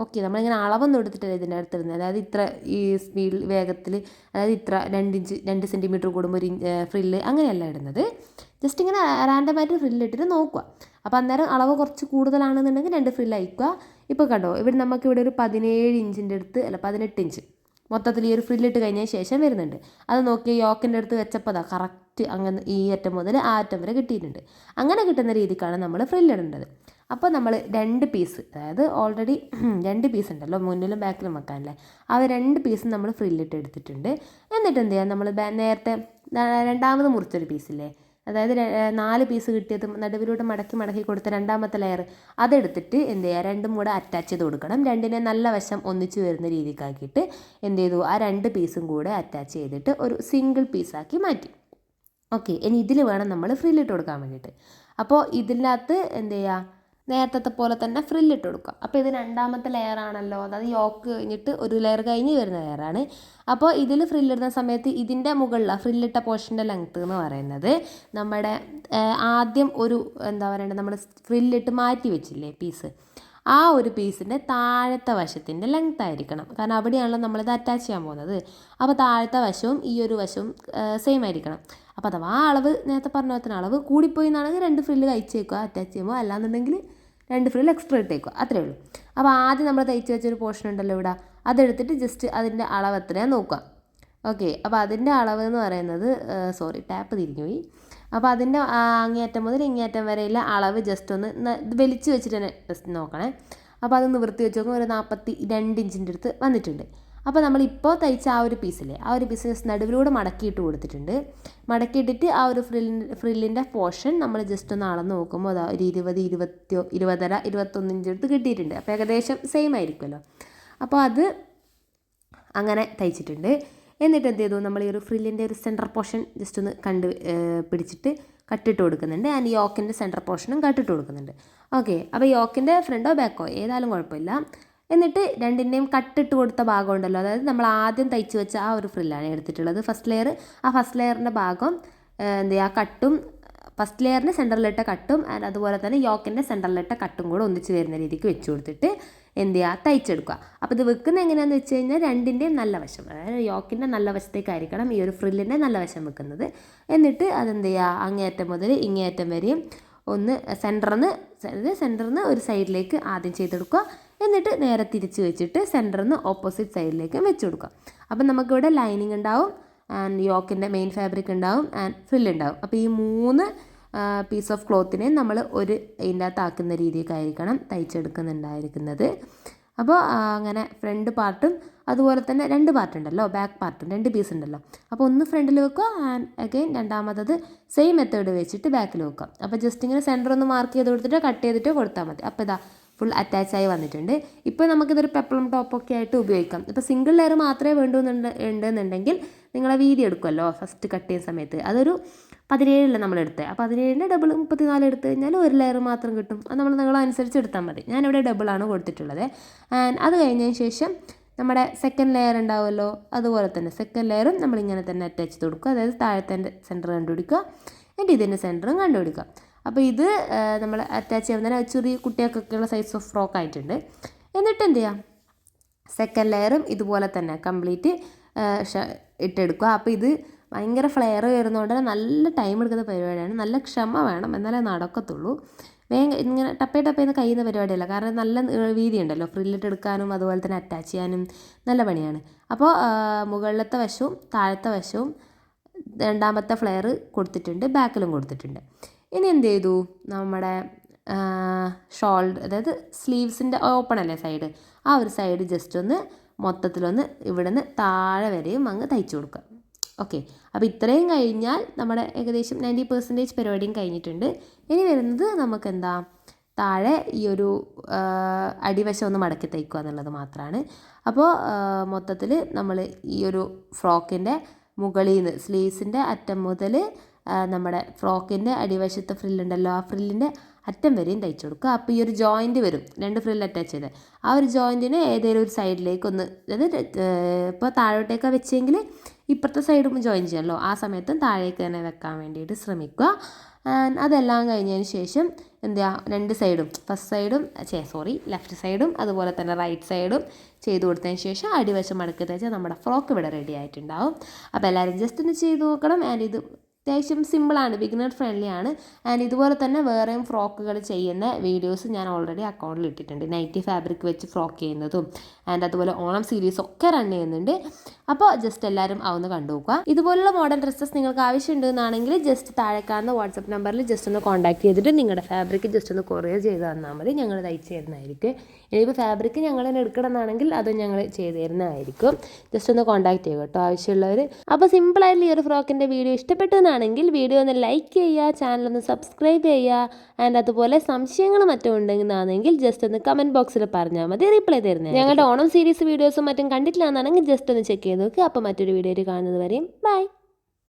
Speaker 1: ഓക്കെ, നമ്മളിങ്ങനെ അളവൊന്നും എടുത്തിട്ടില്ല ഇതിൻ്റെ അടുത്തിരുന്നത്, അതായത് ഇത്ര ഈ സ്പീഡിൽ വേഗത്തിൽ, അതായത് ഇത്ര 2 സെൻറ്റിമീറ്റർ കൂടുമ്പോൾ ഒരു ഫ്രില്ല് അങ്ങനെയല്ല ഇടുന്നത്. ജസ്റ്റ് ഇങ്ങനെ റാൻഡമായിട്ട് ഫ്രില്ലിട്ടിട്ട് നോക്കുക. അപ്പോൾ അന്നേരം അളവ് കുറച്ച് കൂടുതലാണെന്നുണ്ടെങ്കിൽ 2 ഫ്രില്ല് അയക്കുക. ഇപ്പോൾ കണ്ടോ, ഇവിടെ നമുക്കിവിടെ ഒരു 17 ഇഞ്ചിൻ്റെ അടുത്ത്, അല്ല 18 ഇഞ്ച് മൊത്തത്തിൽ ഈ ഒരു ഫ്രില്ലിട്ട് കഴിഞ്ഞതിന് ശേഷം വരുന്നുണ്ട്. അത് നോക്കി യോക്കിൻ്റെ അടുത്ത് വെച്ചപ്പോൾ അതാ കറക്റ്റ് അങ്ങനെ ഈ അറ്റം മുതൽ ആ അറ്റം വരെ കിട്ടിയിട്ടുണ്ട്. അങ്ങനെ കിട്ടുന്ന രീതിക്കാണ് നമ്മൾ ഫ്രില്ലിടേണ്ടത്. അപ്പോൾ നമ്മൾ 2 പീസ്, അതായത് ഓൾറെഡി 2 പീസ് ഉണ്ടല്ലോ മുന്നിലും ബാക്കിലും വെക്കാനല്ലേ, ആ 2 പീസ് നമ്മൾ ഫ്രില്ലിട്ട് എടുത്തിട്ടുണ്ട്. എന്നിട്ട് എന്ത് ചെയ്യാം, നമ്മൾ നേരത്തെ രണ്ടാമത് മുറിച്ചൊരു പീസില്ലേ, അതായത് 4 പീസ് കിട്ടിയത് നടുവിലൂടെ മടക്കി കൊടുത്ത രണ്ടാമത്തെ ലെയർ അതെടുത്തിട്ട് എന്ത് ചെയ്യുക, 2ഉം കൂടെ അറ്റാച്ച് ചെയ്ത് കൊടുക്കണം. 2നെ നല്ല വശം ഒന്നിച്ച് വരുന്ന രീതിക്കാക്കിയിട്ട് എന്ത് ചെയ്തു, ആ 2 പീസും കൂടെ അറ്റാച്ച് ചെയ്തിട്ട് ഒരു സിംഗിൾ പീസാക്കി മാറ്റി. ഓക്കെ, ഇനി ഇതിൽ വേണം നമ്മൾ ഫ്രില്ലിട്ട് കൊടുക്കാൻ വേണ്ടിയിട്ട്. അപ്പോൾ ഇതിനകത്ത് എന്ത് ചെയ്യുക, നേരത്തെ പോലെ തന്നെ ഫ്രില്ലിട്ട് കൊടുക്കുക. അപ്പോൾ ഇത് രണ്ടാമത്തെ ലെയർ ആണല്ലോ, അതായത് യോക്ക് കഴിഞ്ഞിട്ട് ഒരു ലെയർ കഴിഞ്ഞ് വരുന്ന ലെയറാണ്. അപ്പോൾ ഇതിൽ ഫ്രില്ലിടുന്ന സമയത്ത് ഇതിൻ്റെ മുകളിലാണ് ഫ്രില്ലിട്ട പോർഷൻ്റെ ലെങ്ത്ത് എന്ന് പറയുന്നത് നമ്മുടെ ആദ്യം ഒരു എന്താ പറയേണ്ടത്, നമ്മൾ ഫ്രില്ലിട്ട് മാറ്റി വെച്ചില്ലേ പീസ്, ആ ഒരു പീസിൻ്റെ താഴത്തെ വശത്തിൻ്റെ ലെങ്ത്ത് ആയിരിക്കണം. കാരണം അവിടെയാണല്ലോ നമ്മളിത് അറ്റാച്ച് ചെയ്യാൻ പോകുന്നത്. അപ്പോൾ താഴത്തെ വശവും ഈ ഒരു വശവും സെയിം ആയിരിക്കണം. അപ്പോൾ അഥവാ ആ അളവ് നേരത്തെ പറഞ്ഞ പോലത്തെ അളവ് കൂടിപ്പോയി എന്നാണെങ്കിൽ 2 ഫ്രില്ല് കഴിച്ചേക്കുക അറ്റാച്ച് ചെയ്യുമ്പോൾ, അല്ലാന്നുണ്ടെങ്കിൽ 2 ഫ്രില്ല് എക്സ്ട്രാ ഇട്ടേക്കുക, അത്രയേ ഉള്ളൂ. അപ്പോൾ ആദ്യം നമ്മൾ തയ്ച്ച് വെച്ചൊരു പോർഷൻ ഉണ്ടല്ലോ ഇവിടെ, അതെടുത്തിട്ട് ജസ്റ്റ് അതിൻ്റെ അളവ് എത്രയാണെന്ന് നോക്കുക. ഓക്കെ, അപ്പോൾ അതിൻ്റെ അളവ് എന്ന് പറയുന്നത് ടാപ്പ് തിരിഞ്ഞു പോയി. അപ്പോൾ അതിൻ്റെ അങ്ങേയറ്റം മുതൽ ഇങ്ങേയറ്റം വരെയുള്ള അളവ് ജസ്റ്റ് ഒന്ന് വലിച്ച് വെച്ചിട്ട് തന്നെ ജസ്റ്റ് നോക്കണേ. അപ്പോൾ അത് നിവൃത്തി വെച്ച് നോക്കുമ്പോൾ ഒരു 42 ഇഞ്ചിൻ്റെ അടുത്ത് വന്നിട്ടുണ്ട്. അപ്പോൾ നമ്മളിപ്പോൾ തയ്ച്ച ആ ഒരു പീസില്ലേ, ആ ഒരു പീസ് ജസ്റ്റ് നടുവിലൂടെ മടക്കിയിട്ട് കൊടുത്തിട്ടുണ്ട്. മടക്കിയിട്ടിട്ട് ആ ഒരു ഫ്രില്ലിൻ്റെ പോർഷൻ നമ്മൾ ജസ്റ്റ് ഒന്ന് അളന്ന് നോക്കുമ്പോൾ അതാ ഒരു 20, 21 ഇഞ്ച് എടുത്ത് കിട്ടിയിട്ടുണ്ട്. അപ്പോൾ ഏകദേശം സെയിം ആയിരിക്കുമല്ലോ. അപ്പോൾ അത് അങ്ങനെ തയ്ച്ചിട്ടുണ്ട്. എന്നിട്ട് എന്ത് ചെയ്തു, നമ്മൾ ഈ ഒരു ഫ്രില്ലിൻ്റെ ഒരു സെൻറ്റർ പോർഷൻ ജസ്റ്റ് ഒന്ന് പിടിച്ചിട്ട് കട്ടിട്ട് കൊടുക്കുന്നുണ്ട്. ആൻഡ് യോക്കിൻ്റെ സെൻറ്റർ പോർഷനും കട്ടിട്ട് കൊടുക്കുന്നുണ്ട്. ഓക്കെ, അപ്പോൾ യോക്കിൻ്റെ ഫ്രണ്ടോ ബാക്കോ ഏതായാലും കുഴപ്പമില്ല. എന്നിട്ട് 2ൻ്റെയും കട്ടിട്ട് കൊടുത്ത ഭാഗം ഉണ്ടല്ലോ, അതായത് നമ്മൾ ആദ്യം തയ്ച്ച് വെച്ച ആ ഒരു ഫ്രില്ലാണ് എടുത്തിട്ടുള്ളത്, ഫസ്റ്റ് ലെയർ. ആ ഫസ്റ്റ് ലെയറിൻ്റെ ഭാഗം എന്ത് ചെയ്യുക, കട്ടും ഫസ്റ്റ് ലെയറിന് സെൻറ്ററിലിട്ട കട്ടും ആൻഡ് അതുപോലെ തന്നെ യോക്കിൻ്റെ സെൻറ്ററിലിട്ട കട്ടും കൂടെ ഒന്നിച്ച് വരുന്ന രീതിക്ക് വെച്ച് കൊടുത്തിട്ട് എന്ത് ചെയ്യുക, തയ്ച്ചെടുക്കുക. അപ്പോൾ ഇത് വെക്കുന്നത് എങ്ങനെയാണെന്ന് വെച്ച് കഴിഞ്ഞാൽ 2ൻ്റെയും നല്ല വശം, അതായത് യോക്കിൻ്റെ നല്ല വശത്തേക്കായിരിക്കണം ഈ ഒരു ഫ്രില്ലിൻ്റെ നല്ല വശം വെക്കുന്നത്. എന്നിട്ട് അതെന്ത് ചെയ്യുക, അങ്ങേയറ്റം മുതൽ ഇങ്ങേയറ്റം വരെയും ഒന്ന് സെൻറ്ററിന്ന് ഒരു സൈഡിലേക്ക് ആദ്യം ചെയ്തെടുക്കുക. എന്നിട്ട് നേരെ തിരിച്ച് വെച്ചിട്ട് സെൻറ്ററിന്ന് ഓപ്പോസിറ്റ് സൈഡിലേക്ക് വെച്ച് കൊടുക്കുക. അപ്പം നമുക്കിവിടെ ലൈനിങ് ഉണ്ടാവും, ആൻഡ് യോക്കിൻ്റെ മെയിൻ ഫാബ്രിക് ഉണ്ടാവും ആൻഡ് ഫ്രില്ലുണ്ടാവും. അപ്പോൾ ഈ 3 പീസ് ഓഫ് ക്ലോത്തിനെ നമ്മൾ ഇതിൻ്റെ അകത്താക്കുന്ന രീതിക്കായിരിക്കണം തയ്ച്ചെടുക്കുന്നുണ്ടായിരിക്കുന്നത്. അപ്പോൾ അങ്ങനെ ഫ്രണ്ട് പാർട്ടും അതുപോലെ തന്നെ 2 പാർട്ട് ഉണ്ടല്ലോ, ബാക്ക് പാർട്ടും 2 പീസ് ഉണ്ടല്ലോ. അപ്പോൾ ഒന്ന് ഫ്രണ്ടിൽ വെക്കുക ആൻഡ് അഗെയിൻ രണ്ടാമത്തത് സെയിം മെത്തേഡ് വെച്ചിട്ട് ബാക്കിൽ വെക്കുക. അപ്പോൾ ജസ്റ്റ് ഇങ്ങനെ സെൻറ്റർ ഒന്ന് മാർക്ക് ചെയ്ത് കൊടുത്തിട്ട് കട്ട് ചെയ്തിട്ട് കൊടുത്താൽ മതി. അപ്പോൾ ഇതാ ഫുൾ അറ്റാച്ചായി വന്നിട്ടുണ്ട്. ഇപ്പോൾ നമുക്കിതൊരു പെപ്ലം ടോപ്പൊക്കെ ആയിട്ട് ഉപയോഗിക്കാം. ഇപ്പോൾ സിംഗിൾ ലെയർ മാത്രമേ ഉണ്ടെന്നുണ്ടെങ്കിൽ നിങ്ങളെ വീതി എടുക്കുമല്ലോ ഫസ്റ്റ് കട്ട് ചെയ്യുന്ന സമയത്ത്, അതൊരു 17 നമ്മൾ എടുത്തത്. അപ്പോൾ 17ൻ്റെ ഡബിൾ 34 എടുത്തു കഴിഞ്ഞാൽ ഒരു ലെയർ മാത്രം കിട്ടും. അത് നമ്മൾ നിങ്ങളനുസരിച്ച് എടുത്താൽ മതി. ഞാനിവിടെ ഡബിളാണ് കൊടുത്തിട്ടുള്ളത്. ആൻഡ് അത് കഴിഞ്ഞതിന് ശേഷം നമ്മുടെ സെക്കൻഡ് ലെയർ ഉണ്ടാവുമല്ലോ, അതുപോലെ തന്നെ സെക്കൻഡ് ലെയറും നമ്മളിങ്ങനെ തന്നെ അറ്റാച്ച് ചെയ്ത് കൊടുക്കുക. അതായത് താഴത്തെ സെൻറ്റർ കണ്ടുപിടിക്കുക, എന്നിട്ട് ഇതിൻ്റെ സെൻറ്ററും കണ്ടുപിടിക്കുക. അപ്പോൾ ഇത് നമ്മൾ അറ്റാച്ച് ചെയ്യുമ്പോൾ തന്നെ ചെറിയ കുട്ടികൾക്കൊക്കെയുള്ള സൈസ് ഓഫ് ഫ്രോക്ക് ആയിട്ടുണ്ട്. എന്നിട്ട് എന്ത് ചെയ്യാം, സെക്കൻഡ് ലെയറും ഇതുപോലെ തന്നെ കംപ്ലീറ്റ് ഇട്ടെടുക്കുക. അപ്പോൾ ഇത് ഭയങ്കര ഫ്ലെയർ വരുന്നതുകൊണ്ട് തന്നെ നല്ല ടൈം എടുക്കുന്ന പരിപാടിയാണ്. നല്ല ക്ഷമ വേണം, എന്നാലേ നടക്കത്തുള്ളൂ. വേഗം ഇങ്ങനെ ടപ്പേന്ന് കഴിയുന്ന പരിപാടിയല്ല, കാരണം നല്ല വീതി ഉണ്ടല്ലോ, ഫ്രില്ലിട്ട് എടുക്കാനും അതുപോലെ തന്നെ അറ്റാച്ച് ചെയ്യാനും നല്ല പണിയാണ്. അപ്പോൾ മുകളിലത്തെ വശവും താഴത്തെ വശവും രണ്ടാമത്തെ ഫ്ലെയർ കൊടുത്തിട്ടുണ്ട്, ബാക്കിലും കൊടുത്തിട്ടുണ്ട്. ഇനി എന്ത് ചെയ്തു, നമ്മുടെ ഷോൾഡർ അതായത് സ്ലീവ്സിൻ്റെ ഓപ്പൺ അല്ലേ സൈഡ്, ആ ഒരു സൈഡ് ജസ്റ്റ് ഒന്ന് മൊത്തത്തിലൊന്ന് ഇവിടെ നിന്ന് താഴെ വരെയും അങ്ങ് തയ്ച്ചു കൊടുക്കുക. ഓക്കെ, അപ്പോൾ ഇത്രയും കഴിഞ്ഞാൽ നമ്മുടെ ഏകദേശം 90% പരിപാടിയും കഴിഞ്ഞിട്ടുണ്ട്. ഇനി വരുന്നത് നമുക്ക് എന്താ, താഴെ ഈ ഒരു അടിവശം ഒന്ന് മടക്കി തയ്ക്കുക എന്നുള്ളത് മാത്രമാണ്. അപ്പോൾ മൊത്തത്തിൽ നമ്മൾ ഈ ഒരു ഫ്രോക്കിൻ്റെ മുകളിൽ നിന്ന് സ്ലീവ്സിൻ്റെ അറ്റം മുതൽ നമ്മുടെ ഫ്രോക്കിൻ്റെ അടിവശത്തെ ഫ്രില്ലുണ്ടല്ലോ, ആ ഫ്രില്ലിൻ്റെ അറ്റം വരെയും തയ്ച്ചു കൊടുക്കുക. അപ്പോൾ ഈ ഒരു ജോയിൻറ്റ് വരും, 2 ഫ്രില്ല് അറ്റാച്ച് ചെയ്ത്, ആ ഒരു ജോയിൻറ്റിനെ ഏതെങ്കിലും ഒരു സൈഡിലേക്ക് ഒന്ന്, അതായത് ഇപ്പോൾ താഴോട്ടേക്ക് വെച്ചെങ്കിൽ ഇപ്പുറത്തെ സൈഡും ജോയിൻ ചെയ്യാമല്ലോ, ആ സമയത്തും താഴേക്ക് തന്നെ വെക്കാൻ വേണ്ടിയിട്ട് ശ്രമിക്കുക. അതെല്ലാം കഴിഞ്ഞതിന് ശേഷം എന്ത് ചെയ്യുക, 2 സൈഡും ലെഫ്റ്റ് സൈഡും അതുപോലെ തന്നെ റൈറ്റ് സൈഡും ചെയ്ത് കൊടുത്തതിന് ശേഷം അടിവശം മടക്കി തയ്ച്ചാൽ നമ്മുടെ ഫ്രോക്ക് ഇവിടെ റെഡി ആയിട്ടുണ്ടാവും. അപ്പോൾ എല്ലാവരും ജസ്റ്റ് ഒന്ന് ചെയ്ത് നോക്കണം. ആൻഡ് ഇത് അത്യാവശ്യം സിമ്പിളാണ്, ബിഗിനർ ഫ്രണ്ട്ലി ആണ്. ആൻഡ് ഇതുപോലെ തന്നെ വേറെയും ഫ്രോക്കുകൾ ചെയ്യുന്ന വീഡിയോസ് ഞാൻ ഓൾറെഡി അക്കൗണ്ടിൽ ഇട്ടിട്ടുണ്ട്. നൈറ്റി ഫാബ്രിക് വെച്ച് ഫ്രോക്ക് ചെയ്യുന്നതും ആൻഡ് അതുപോലെ ഓണം സീരീസ് ഒക്കെ റൺ ചെയ്യുന്നുണ്ട്. അപ്പോൾ ജസ്റ്റ് എല്ലാവരും അതൊന്ന് കണ്ടു നോക്കുക. ഇതുപോലുള്ള മോഡൽ ഡ്രസ്സസ് നിങ്ങൾക്ക് ആവശ്യമുണ്ടെന്നാണെങ്കിൽ ജസ്റ്റ് താഴെ കാണുന്ന വാട്സപ്പ് നമ്പറിൽ ജസ്റ്റ് ഒന്ന് കോൺടാക്ട് ചെയ്തിട്ട് നിങ്ങളുടെ ഫാബ്രിക് ജസ്റ്റ് ഒന്ന് കൊറിയർ ചെയ്ത് തന്നാൽ മതി, ഞങ്ങൾ തയ്ച്ച് തരുന്നതായിരിക്കും. ഇനിയിപ്പോൾ ഫാബ്രിക് ഞങ്ങൾ തന്നെ എടുക്കണമെന്നാണെങ്കിൽ അത് ഞങ്ങൾ ചെയ്ത് തരുന്നതായിരിക്കും. ജസ്റ്റ് ഒന്ന് കോൺടാക്ട് ചെയ്യുക കേട്ടോ ആവശ്യമുള്ളവർ. അപ്പോൾ സിമ്പിളായിട്ടുള്ള ഈ ഒരു ഫ്രോക്കിൻ്റെ വീഡിയോ ഇഷ്ടപ്പെട്ടെന്നാണെങ്കിൽ വീഡിയോ ഒന്ന് ലൈക്ക് ചെയ്യുക, ചാനലൊന്ന് സബ്സ്ക്രൈബ് ചെയ്യുക. ആൻഡ് അതുപോലെ സംശയങ്ങൾ മറ്റും ഉണ്ടെന്നാണെങ്കിൽ ജസ്റ്റ് ഒന്ന് കമൻറ്റ് ബോക്സിൽ പറഞ്ഞാൽ മതി, റിപ്ലൈ തരുന്നത്. ഞങ്ങളുടെ ഓണം സീരീസ് വീഡിയോസും മറ്റും കണ്ടിട്ടില്ല എന്നാണെങ്കിൽ ജസ്റ്റ് ഒന്ന് ചെക്ക് ചെയ്ത് നോക്കുക. അപ്പോൾ മറ്റൊരു വീഡിയോയിൽ കാണുന്നത് വരെയും ബൈ.